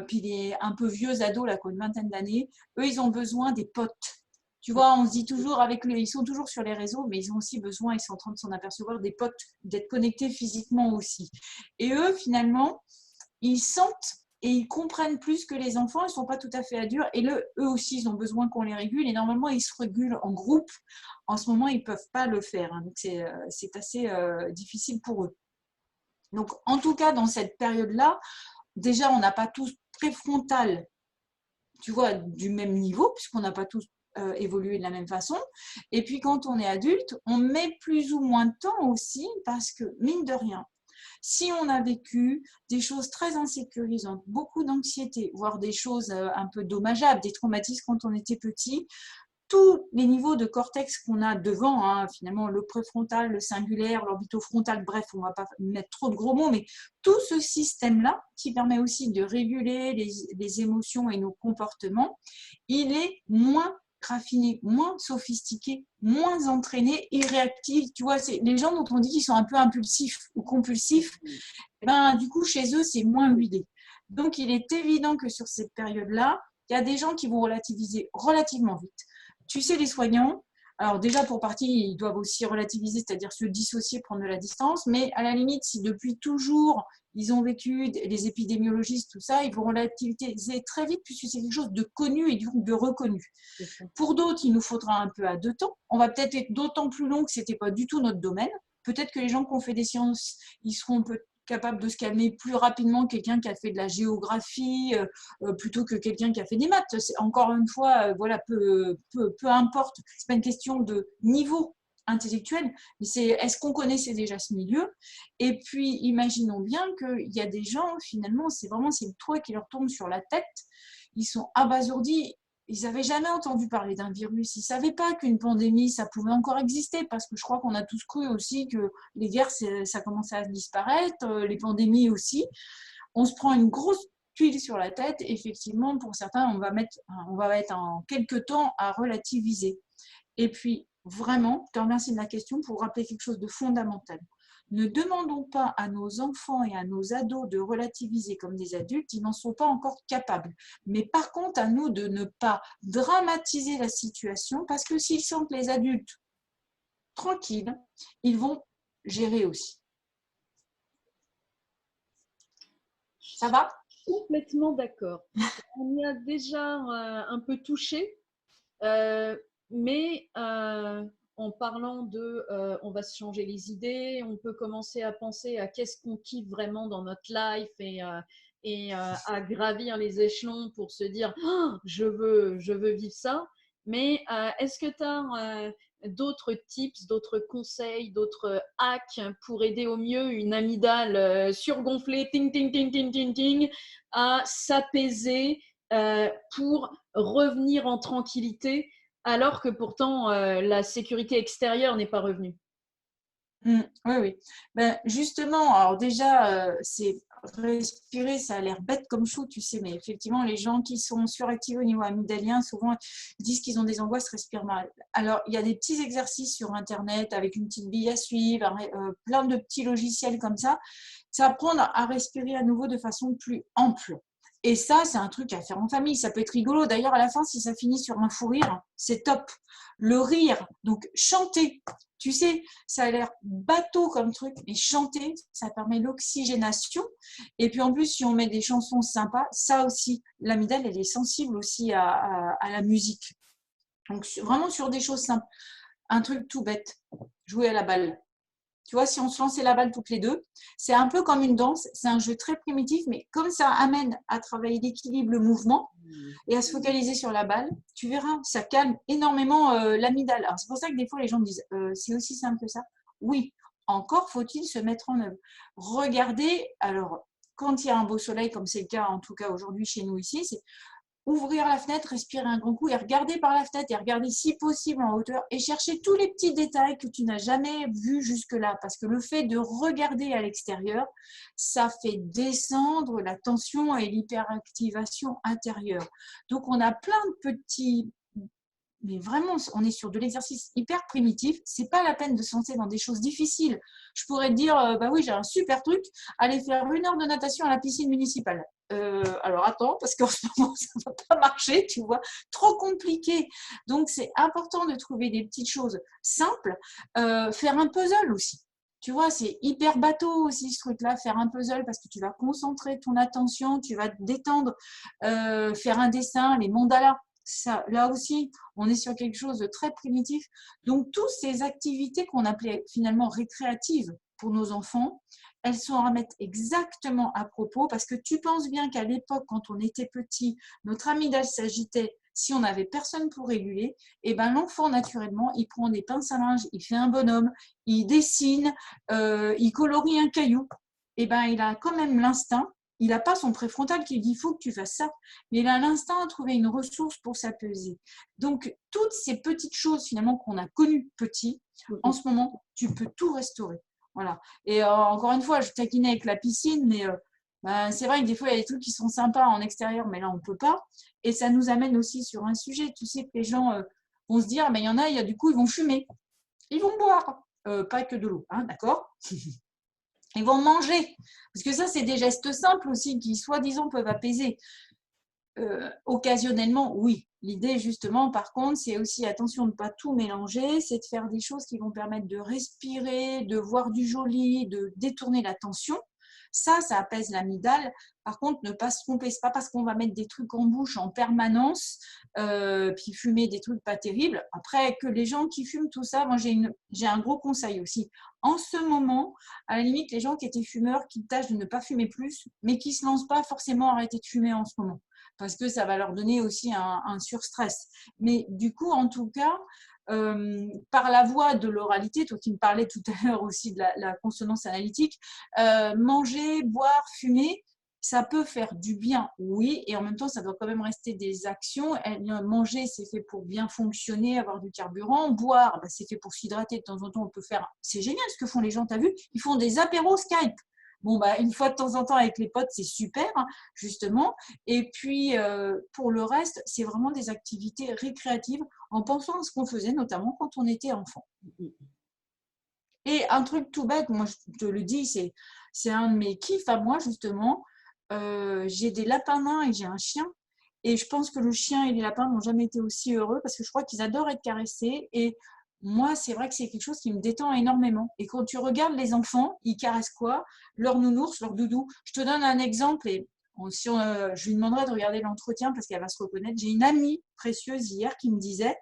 puis les un peu vieux ados, là, qui ont une vingtaine d'années, eux, ils ont besoin des potes. Tu vois, on se dit toujours avec ils sont toujours sur les réseaux, mais ils ont aussi besoin, ils sont en train de s'en apercevoir, des potes, d'être connectés physiquement aussi. Et eux, finalement, ils sentent et ils comprennent plus que les enfants, ils ne sont pas tout à fait adultes, et eux aussi, ils ont besoin qu'on les régule, et normalement, ils se régulent en groupe. En ce moment, ils ne peuvent pas le faire, hein, donc c'est assez difficile pour eux. Donc, en tout cas, dans cette période-là, déjà, on n'a pas tous préfrontal, tu vois, du même niveau, puisqu'on n'a pas tous évolué de la même façon. Et puis, quand on est adulte, on met plus ou moins de temps aussi, parce que, mine de rien, si on a vécu des choses très insécurisantes, beaucoup d'anxiété, voire des choses un peu dommageables, des traumatismes quand on était petit, tous les niveaux de cortex qu'on a devant, hein, finalement le préfrontal, le singulaire, l'orbitofrontal, bref, on ne va pas mettre trop de gros mots, mais tout ce système-là qui permet aussi de réguler les émotions et nos comportements, il est moins raffiné, moins sophistiqué, moins entraîné et réactif. Tu vois, c'est les gens dont on dit qu'ils sont un peu impulsifs ou compulsifs, ben, du coup, chez eux, c'est moins huilé. Donc, il est évident que sur cette période-là, Il y a des gens qui vont relativiser relativement vite. Tu sais, les soignants, alors déjà pour partie, ils doivent aussi relativiser, c'est-à-dire se dissocier, prendre de la distance, mais à la limite, si depuis toujours, ils ont vécu, les épidémiologistes, tout ça, ils vont relativiser très vite puisque c'est quelque chose de connu et donc de reconnu. Pour d'autres, il nous faudra un peu à deux temps. On va peut-être être d'autant plus long que ce n'était pas du tout notre domaine. Peut-être que les gens qui ont fait des sciences, ils seront capables de se calmer plus rapidement que quelqu'un qui a fait de la géographie plutôt que quelqu'un qui a fait des maths. Encore une fois, voilà, peu importe. Ce n'est pas une question de niveau intellectuel, mais c'est est-ce qu'on connaissait déjà ce milieu? Et puis, imaginons bien qu'il y a des gens, finalement, c'est le toit qui leur tombe sur la tête. Ils sont abasourdis. Ils n'avaient jamais entendu parler d'un virus. Ils ne savaient pas qu'une pandémie, ça pouvait encore exister, parce que je crois qu'on a tous cru aussi que les guerres, ça commençait à disparaître, les pandémies aussi. On se prend une grosse tuile sur la tête. Effectivement, pour certains, on va mettre en quelques temps à relativiser. Et puis, vraiment, je te remercie de la question pour rappeler quelque chose de fondamental. Ne demandons pas à nos enfants et à nos ados de relativiser comme des adultes, ils n'en sont pas encore capables. Mais par contre, à nous de ne pas dramatiser la situation, parce que s'ils sentent les adultes tranquilles, ils vont gérer aussi. Ça va?
Complètement d'accord. On y a déjà un peu touché, mais en parlant de on va se changer les idées, on peut commencer à penser à qu'est-ce qu'on kiffe vraiment dans notre life et à gravir les échelons pour se dire oh, je veux vivre ça. Mais est-ce que tu as d'autres tips, d'autres conseils, d'autres hacks pour aider au mieux une amygdale surgonflée, ting, ting, ting, ting, ting, ting, à s'apaiser pour revenir en tranquillité alors que pourtant la sécurité extérieure n'est pas revenue?
Oui, oui. Ben, justement, alors déjà, c'est respirer, ça a l'air bête comme chou, tu sais, mais effectivement, les gens qui sont suractivés au niveau amygdalien, souvent, disent qu'ils ont des angoisses, respirent mal. Alors, il y a des petits exercices sur Internet avec une petite bille à suivre, plein de petits logiciels comme ça. C'est apprendre à respirer à nouveau de façon plus ample. Et ça, c'est un truc à faire en famille. Ça peut être rigolo. D'ailleurs, à la fin, si ça finit sur un fou rire, c'est top. Le rire, donc chanter. Tu sais, ça a l'air bateau comme truc, mais chanter, ça permet l'oxygénation. Et puis en plus, si on met des chansons sympas, ça aussi, l'amygdale, elle est sensible aussi à la musique. Donc vraiment sur des choses simples. Un truc tout bête, jouer à la balle. Tu vois, si on se lançait la balle toutes les deux, c'est un peu comme une danse, c'est un jeu très primitif, mais comme ça amène à travailler l'équilibre, le mouvement et à se focaliser sur la balle, tu verras, ça calme énormément l'amygdale. Alors, c'est pour ça que des fois, les gens me disent c'est aussi simple que ça. Oui, encore faut-il se mettre en œuvre. Regardez, alors, quand il y a un beau soleil, comme c'est le cas en tout cas aujourd'hui chez nous ici, c'est ouvrir la fenêtre, respirer un grand coup et regarder par la fenêtre et regarder si possible en hauteur et chercher tous les petits détails que tu n'as jamais vus jusque-là. Parce que le fait de regarder à l'extérieur, ça fait descendre la tension et l'hyperactivation intérieure. Donc, on a plein de petits... Mais vraiment, on est sur de l'exercice hyper primitif. C'est pas la peine de se lancer dans des choses difficiles. Je pourrais te dire, bah oui, j'ai un super truc, aller faire 1 heure de natation à la piscine municipale. Alors attends, parce qu'en ce moment, ça ne va pas marcher, tu vois, trop compliqué. Donc, c'est important de trouver des petites choses simples. Faire un puzzle aussi. Tu vois, c'est hyper bateau aussi ce truc-là, faire un puzzle parce que tu vas concentrer ton attention, tu vas te détendre, faire un dessin, les mandalas. Ça, là aussi, on est sur quelque chose de très primitif. Donc, toutes ces activités qu'on appelait finalement récréatives pour nos enfants, elles sont à mettre exactement à propos parce que tu penses bien qu'à l'époque, quand on était petit, notre amygdale s'agitait si on n'avait personne pour réguler. Et ben l'enfant, naturellement, il prend des pinces à linge, il fait un bonhomme, il dessine, il colorie un caillou. Et ben il a quand même l'instinct. Il n'a pas son préfrontal qui lui dit « il faut que tu fasses ça », mais il a l'instinct à trouver une ressource pour s'apaiser. Donc, toutes ces petites choses finalement qu'on a connues petit, en ce moment, tu peux tout restaurer. Voilà. Et encore une fois, je taquinais avec la piscine, mais c'est vrai que des fois, il y a des trucs qui sont sympas en extérieur, mais là, on ne peut pas. Et ça nous amène aussi sur un sujet. Tu sais que les gens vont se dire, mais il y en a, du coup, ils vont fumer. Ils vont boire. Pas que de l'eau, hein, d'accord ? Ils vont manger. Parce que ça, c'est des gestes simples aussi qui, soi-disant, peuvent apaiser. Occasionnellement, oui. L'idée, justement, par contre, c'est aussi, attention de ne pas tout mélanger, c'est de faire des choses qui vont permettre de respirer, de voir du joli, de détourner l'attention. Ça apaise l'amygdale. Par contre, ne pas se tromper, c'est pas parce qu'on va mettre des trucs en bouche en permanence, puis fumer des trucs pas terribles. Après, que les gens qui fument tout ça, moi j'ai un gros conseil aussi. En ce moment, à la limite, les gens qui étaient fumeurs, qui tâchent de ne pas fumer plus, mais qui ne se lancent pas forcément à arrêter de fumer en ce moment, parce que ça va leur donner aussi un surstress. Mais du coup, en tout cas, par la voie de l'oralité, toi qui me parlais tout à l'heure aussi de la consonance analytique, manger, boire, fumer, ça peut faire du bien, oui, et en même temps, ça doit quand même rester des actions. Manger, c'est fait pour bien fonctionner, avoir du carburant. Boire, bah, c'est fait pour s'hydrater. De temps en temps, on peut faire… C'est génial ce que font les gens, tu as vu? Ils font des apéros Skype. Bon, bah, une fois de temps en temps avec les potes, c'est super, hein, justement. Et puis, pour le reste, c'est vraiment des activités récréatives en pensant à ce qu'on faisait, notamment quand on était enfant. Et un truc tout bête, moi, je te le dis, c'est un de mes kiffs à moi, justement. J'ai des lapins nains et j'ai un chien. Et je pense que le chien et les lapins n'ont jamais été aussi heureux parce que je crois qu'ils adorent être caressés. Et moi, c'est vrai que c'est quelque chose qui me détend énormément. Et quand tu regardes les enfants, ils caressent quoi? Leur nounours, leur doudou. Je te donne un exemple et je lui demanderai de regarder l'entretien parce qu'elle va se reconnaître. J'ai une amie précieuse hier qui me disait,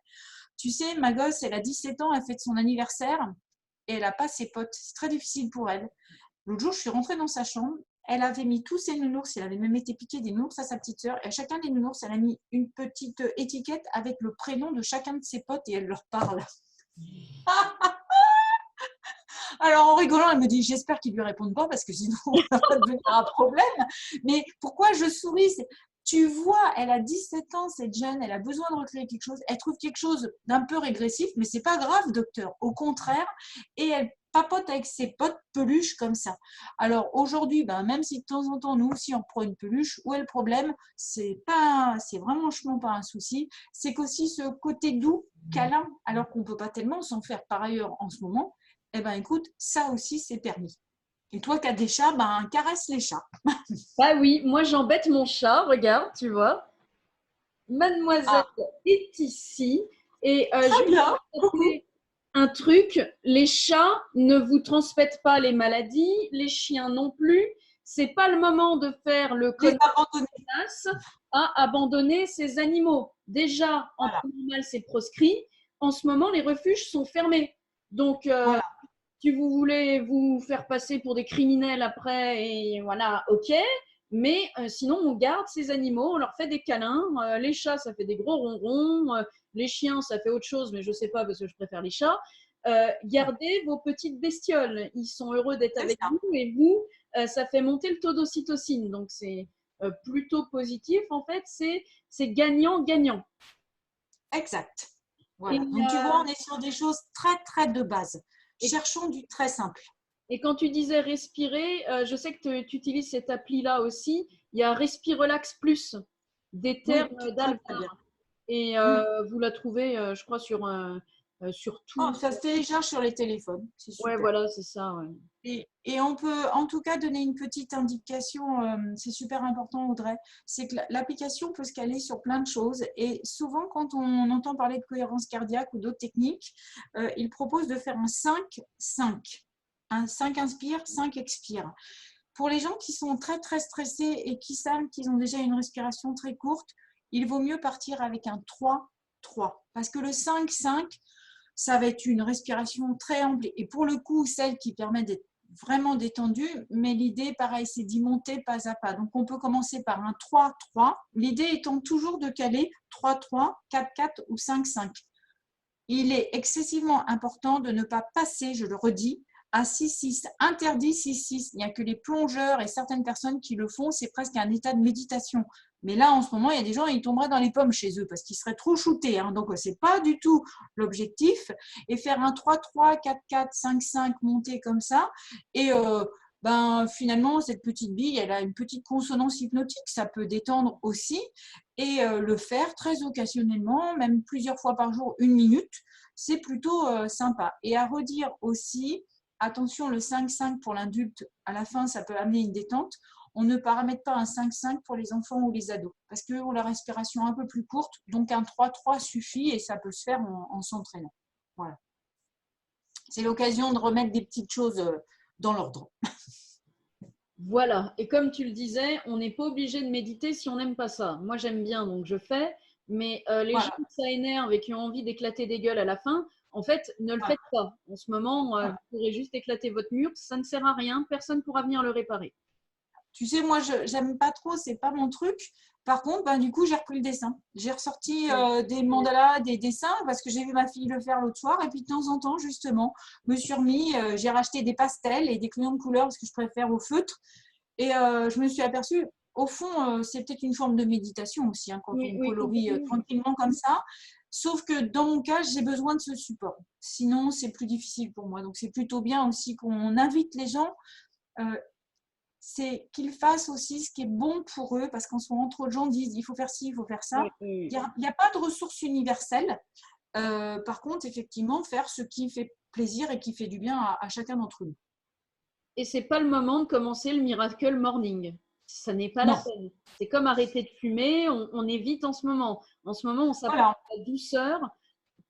tu sais, ma gosse, elle a 17 ans, elle fête son anniversaire et elle n'a pas ses potes. C'est très difficile pour elle. L'autre jour, je suis rentrée dans sa chambre. Elle avait mis tous ses nounours. Elle avait même été piquer des nounours à sa petite sœur. Et à chacun des nounours, elle a mis une petite étiquette avec le prénom de chacun de ses potes et elle leur parle. Alors, en rigolant, elle me dit, j'espère qu'ils ne lui répondent pas parce que sinon, ça va devenir un problème. Mais pourquoi je souris? Tu vois, elle a 17 ans, cette jeune, elle a besoin de recréer quelque chose. Elle trouve quelque chose d'un peu régressif, mais ce n'est pas grave, docteur. Au contraire, et elle papote avec ses potes peluches comme ça. Alors aujourd'hui, ben, même si de temps en temps, nous aussi, on prend une peluche, où est le problème? C'est franchement pas un souci. C'est qu'aussi ce côté doux, câlin, alors qu'on ne peut pas tellement s'en faire par ailleurs en ce moment, eh ben écoute, ça aussi, c'est permis. Et toi qui as des chats, ben, caresse les chats.
Bah oui, moi j'embête mon chat, regarde, tu vois. Mademoiselle
Ah,
est ici et je
très
vais
bien.
vous raconter un truc. Les chats ne vous transmettent pas les maladies, les chiens non plus. C'est pas le moment de faire le
Les abandonner.
connasse à abandonner ces animaux. Déjà, en
Voilà,
temps normal, c'est proscrit. En ce moment, les refuges sont fermés. Donc,
voilà.
si vous voulez vous faire passer pour des criminels après, et voilà, ok. Mais sinon, on garde ces animaux, on leur fait des câlins. Les chats, ça fait des gros ronrons. Les chiens, ça fait autre chose, mais je ne sais pas parce que je préfère les chats. Gardez vos petites bestioles. Ils sont heureux d'être
C'est
avec
ça.
vous et vous, ça fait monter le taux d'ocytocine. Donc, c'est plutôt positif. En fait, c'est gagnant-gagnant.
Exact.
Et,
Voilà. Donc, tu vois, on est sur des choses très, très de base.
et,
Cherchons du très simple.
et quand tu disais respirer, je sais que tu utilises cette appli-là aussi. Il y a Respirelax Plus, des
Oui,
termes
qui est très, très bien.
d'Albert. Et vous la trouvez, je crois, sur
Oh,
tout.
ça se télécharge sur les téléphones. C'est
Ouais,
super.
voilà, c'est ça. Ouais.
Et on peut en tout cas donner une petite indication, c'est super important Audrey, c'est que l'application peut se caler sur plein de choses et souvent quand on entend parler de cohérence cardiaque ou d'autres techniques, il propose de faire un 5-5. Un 5 inspire, 5 expire. Pour les gens qui sont très très stressés et qui savent qu'ils ont déjà une respiration très courte, il vaut mieux partir avec un 3-3 parce que le 5-5, ça va être une respiration très ample et pour le coup, celle qui permet d'être vraiment détendu, mais l'idée, pareil, c'est d'y monter pas à pas. Donc, on peut commencer par un 3-3, l'idée étant toujours de caler 3-3, 4-4 ou 5-5. Il est excessivement important de ne pas passer, je le redis, à 6-6. Interdit 6-6. Il n'y a que les plongeurs et certaines personnes qui le font, c'est presque un état de méditation. Mais là, en ce moment, il y a des gens, ils tomberaient dans les pommes chez eux parce qu'ils seraient trop shootés. Hein. Donc, ce n'est pas du tout l'objectif. Et faire un 3-3, 4-4, 5-5, monter comme ça. Et finalement, cette petite bille, elle a une petite consonance hypnotique. Ça peut détendre aussi. Et le faire très occasionnellement, même plusieurs fois par jour, 1 minute, c'est plutôt sympa. Et à redire aussi, attention, le 5-5 pour l'adulte, à la fin, ça peut amener une détente. on ne paramètre pas un 5-5 pour les enfants ou les ados, parce qu'eux ont la respiration un peu plus courte, donc un 3-3 suffit et ça peut se faire en s'entraînant. Voilà. C'est l'occasion de remettre des petites choses dans l'ordre.
Voilà, et comme tu le disais, on n'est pas obligé de méditer si on n'aime pas ça. Moi, j'aime bien, donc je fais, mais les
Voilà.
gens que ça énerve et qui ont envie d'éclater des gueules à la fin, en fait, ne le
Voilà.
faites pas. En ce moment,
Voilà.
vous pourrez juste éclater votre mur, ça ne sert à rien, personne ne pourra venir le réparer.
Tu sais, moi, je n'aime pas trop, c'est pas mon truc. Par contre, ben, du coup, j'ai repris le dessin. J'ai ressorti des mandalas, des dessins, parce que j'ai vu ma fille le faire l'autre soir. Et puis, de temps en temps, justement, je me suis remis, j'ai racheté des pastels et des crayons de couleur, parce que je préfère au feutre. Et je me suis aperçue, au fond, c'est peut-être une forme de méditation aussi, hein, quand on colorie tranquillement comme ça. Sauf que dans mon cas, j'ai besoin de ce support. Sinon, c'est plus difficile pour moi. Donc, c'est plutôt bien aussi qu'on invite les gens. C'est qu'ils fassent aussi ce qui est bon pour eux, parce qu'en ce moment, trop de gens disent il faut faire ci, il faut faire ça. Il n'y a pas de ressources universelles. Par contre, effectivement, faire ce qui fait plaisir et qui fait du bien à chacun d'entre nous.
Et c'est pas le moment de commencer le Miracle Morning. Ça n'est pas la peine. C'est comme arrêter de fumer, on évite en ce moment. En ce moment, on s'apporte la douceur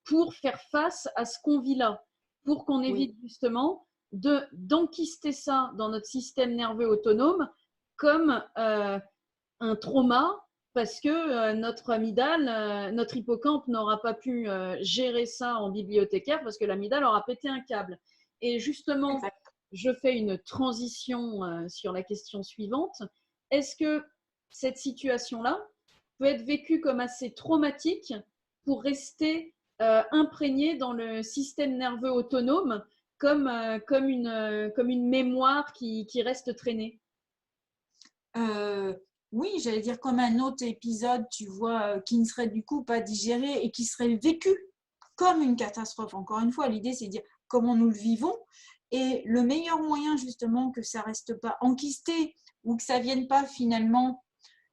pour faire face à ce qu'on vit là, pour qu'on évite justement d'enquister ça dans notre système nerveux autonome comme un trauma parce que notre amygdale, notre hippocampe n'aura pas pu gérer ça en bibliothécaire parce que l'amygdale aura pété un câble. Et justement, je fais une transition sur la question suivante. Est-ce que cette situation-là peut être vécue comme assez traumatique pour rester imprégné dans le système nerveux autonome comme une mémoire qui reste traînée?
Oui, j'allais dire comme un autre épisode, tu vois, qui ne serait du coup pas digéré et qui serait vécu comme une catastrophe. Encore une fois, l'idée, c'est de dire comment nous le vivons. Et le meilleur moyen, justement, que ça ne reste pas enquisté ou que ça ne vienne pas finalement,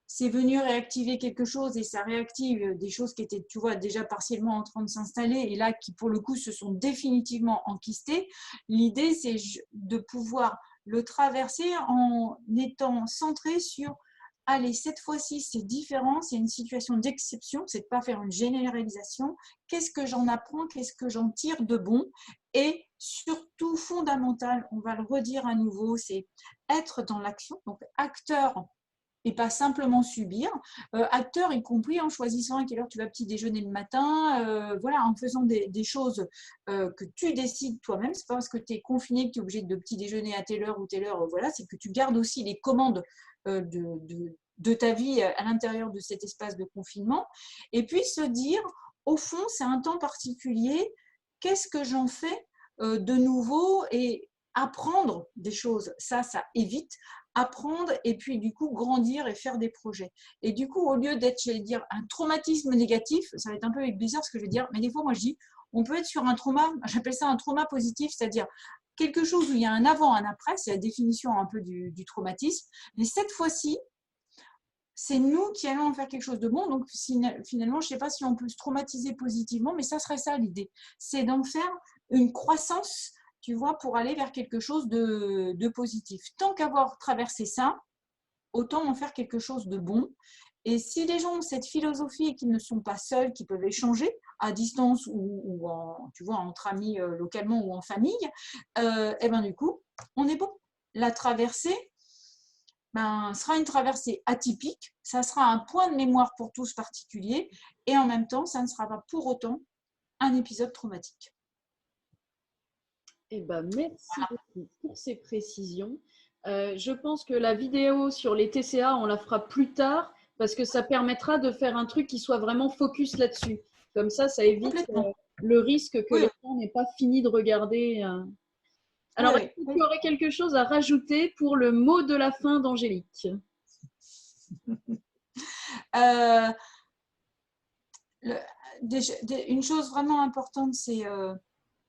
c'est venu réactiver quelque chose et ça réactive des choses qui étaient, tu vois, déjà partiellement en train de s'installer et là, qui pour le coup se sont définitivement enquistées. L'idée, c'est de pouvoir le traverser en étant centré sur allez, cette fois-ci, c'est différent, c'est une situation d'exception, c'est de ne pas faire une généralisation. Qu'est-ce que j'en apprends, qu'est-ce que j'en tire de bon? Et surtout, fondamental, on va le redire à nouveau, c'est être dans l'action, donc acteur et pas simplement subir. Acteur, y compris en choisissant à quelle heure tu vas petit déjeuner le matin, voilà, en faisant des choses que tu décides toi-même. C'est pas parce que tu es confiné que tu es obligé de petit déjeuner à telle heure, voilà, c'est que tu gardes aussi les commandes de ta vie à l'intérieur de cet espace de confinement. Et puis se dire, au fond, c'est un temps particulier, qu'est-ce que j'en fais de nouveau et apprendre des choses, ça évite apprendre et puis du coup grandir et faire des projets. Et du coup, au lieu d'être, j'allais dire, un traumatisme négatif, ça va être un peu bizarre ce que je vais dire, mais des fois, moi je dis, on peut être sur un trauma, j'appelle ça un trauma positif, c'est-à-dire quelque chose où il y a un avant, un après, c'est la définition un peu du traumatisme, mais cette fois-ci, c'est nous qui allons en faire quelque chose de bon, donc finalement, je ne sais pas si on peut se traumatiser positivement, mais ça serait ça l'idée, c'est d'en faire une croissance, tu vois, pour aller vers quelque chose de positif. Tant qu'avoir traversé ça, autant en faire quelque chose de bon. Et si les gens ont cette philosophie et qu'ils ne sont pas seuls, qu'ils peuvent échanger à distance ou tu vois, entre amis localement ou en famille, et ben du coup, on est bon. La traversée sera une traversée atypique, ça sera un point de mémoire pour tous particulier, et en même temps, ça ne sera pas pour autant un épisode traumatique.
Eh ben, merci beaucoup pour ces précisions. Je pense que la vidéo sur les TCA, on la fera plus tard parce que ça permettra de faire un truc qui soit vraiment focus là-dessus. Comme ça évite le risque que les gens n'aient pas fini de regarder. Alors, est-ce que tu aurais quelque chose à rajouter pour le mot de la fin d'Angélique?
Une chose vraiment importante, c'est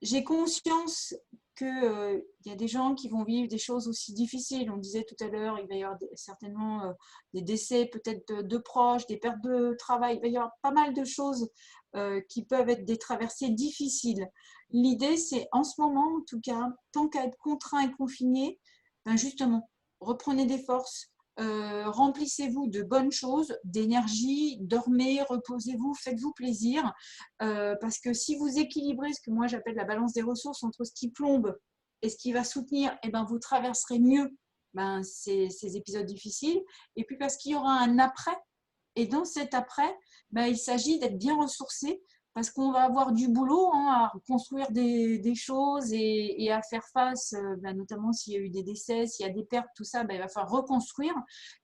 j'ai conscience qu'il y a des gens qui vont vivre des choses aussi difficiles. On disait tout à l'heure, il va y avoir certainement des décès peut-être de proches, des pertes de travail. Il va y avoir pas mal de choses qui peuvent être des traversées difficiles. L'idée, c'est en ce moment, en tout cas, tant qu'à être contraint et confiné, justement, reprenez des forces, remplissez-vous de bonnes choses, d'énergie, dormez, reposez-vous, faites-vous plaisir. Parce que si vous équilibrez ce que moi j'appelle la balance des ressources entre ce qui plombe et ce qui va soutenir, eh ben, vous traverserez mieux ces épisodes difficiles. Et puis parce qu'il y aura un après. Et dans cet après, il s'agit d'être bien ressourcé parce qu'on va avoir du boulot à construire des choses et à faire face, notamment s'il y a eu des décès, s'il y a des pertes, tout ça, il va falloir reconstruire.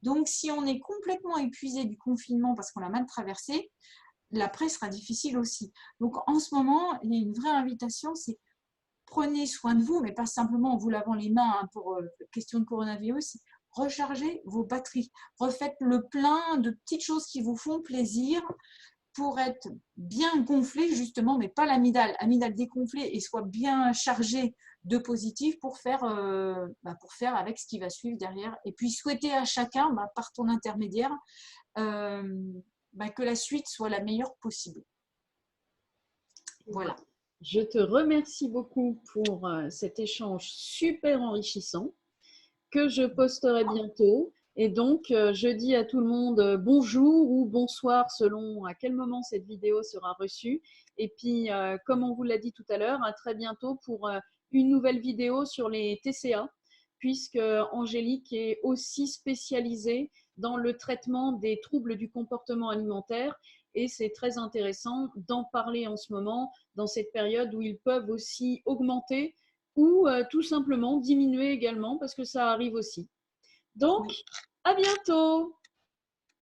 Donc, si on est complètement épuisé du confinement parce qu'on l'a mal traversé, l'après sera difficile aussi. Donc, en ce moment, il y a une vraie invitation, c'est prenez soin de vous, mais pas simplement en vous lavant les mains pour question de coronavirus. Rechargez vos batteries, refaites le plein de petites choses qui vous font plaisir pour être bien gonflé justement, mais pas l'amygdale, amygdale dégonflée et soit bien chargé de positif pour faire avec ce qui va suivre derrière. Et puis souhaiter à chacun, par ton intermédiaire, que la suite soit la meilleure possible. Voilà.
Je te remercie beaucoup pour cet échange super enrichissant que je posterai bientôt. Et donc, je dis à tout le monde bonjour ou bonsoir selon à quel moment cette vidéo sera reçue. Et puis, comme on vous l'a dit tout à l'heure, à très bientôt pour une nouvelle vidéo sur les TCA, puisque Angélique est aussi spécialisée dans le traitement des troubles du comportement alimentaire. Et c'est très intéressant d'en parler en ce moment, dans cette période où ils peuvent aussi augmenter ou tout simplement diminuer également, parce que ça arrive aussi. Donc, à bientôt!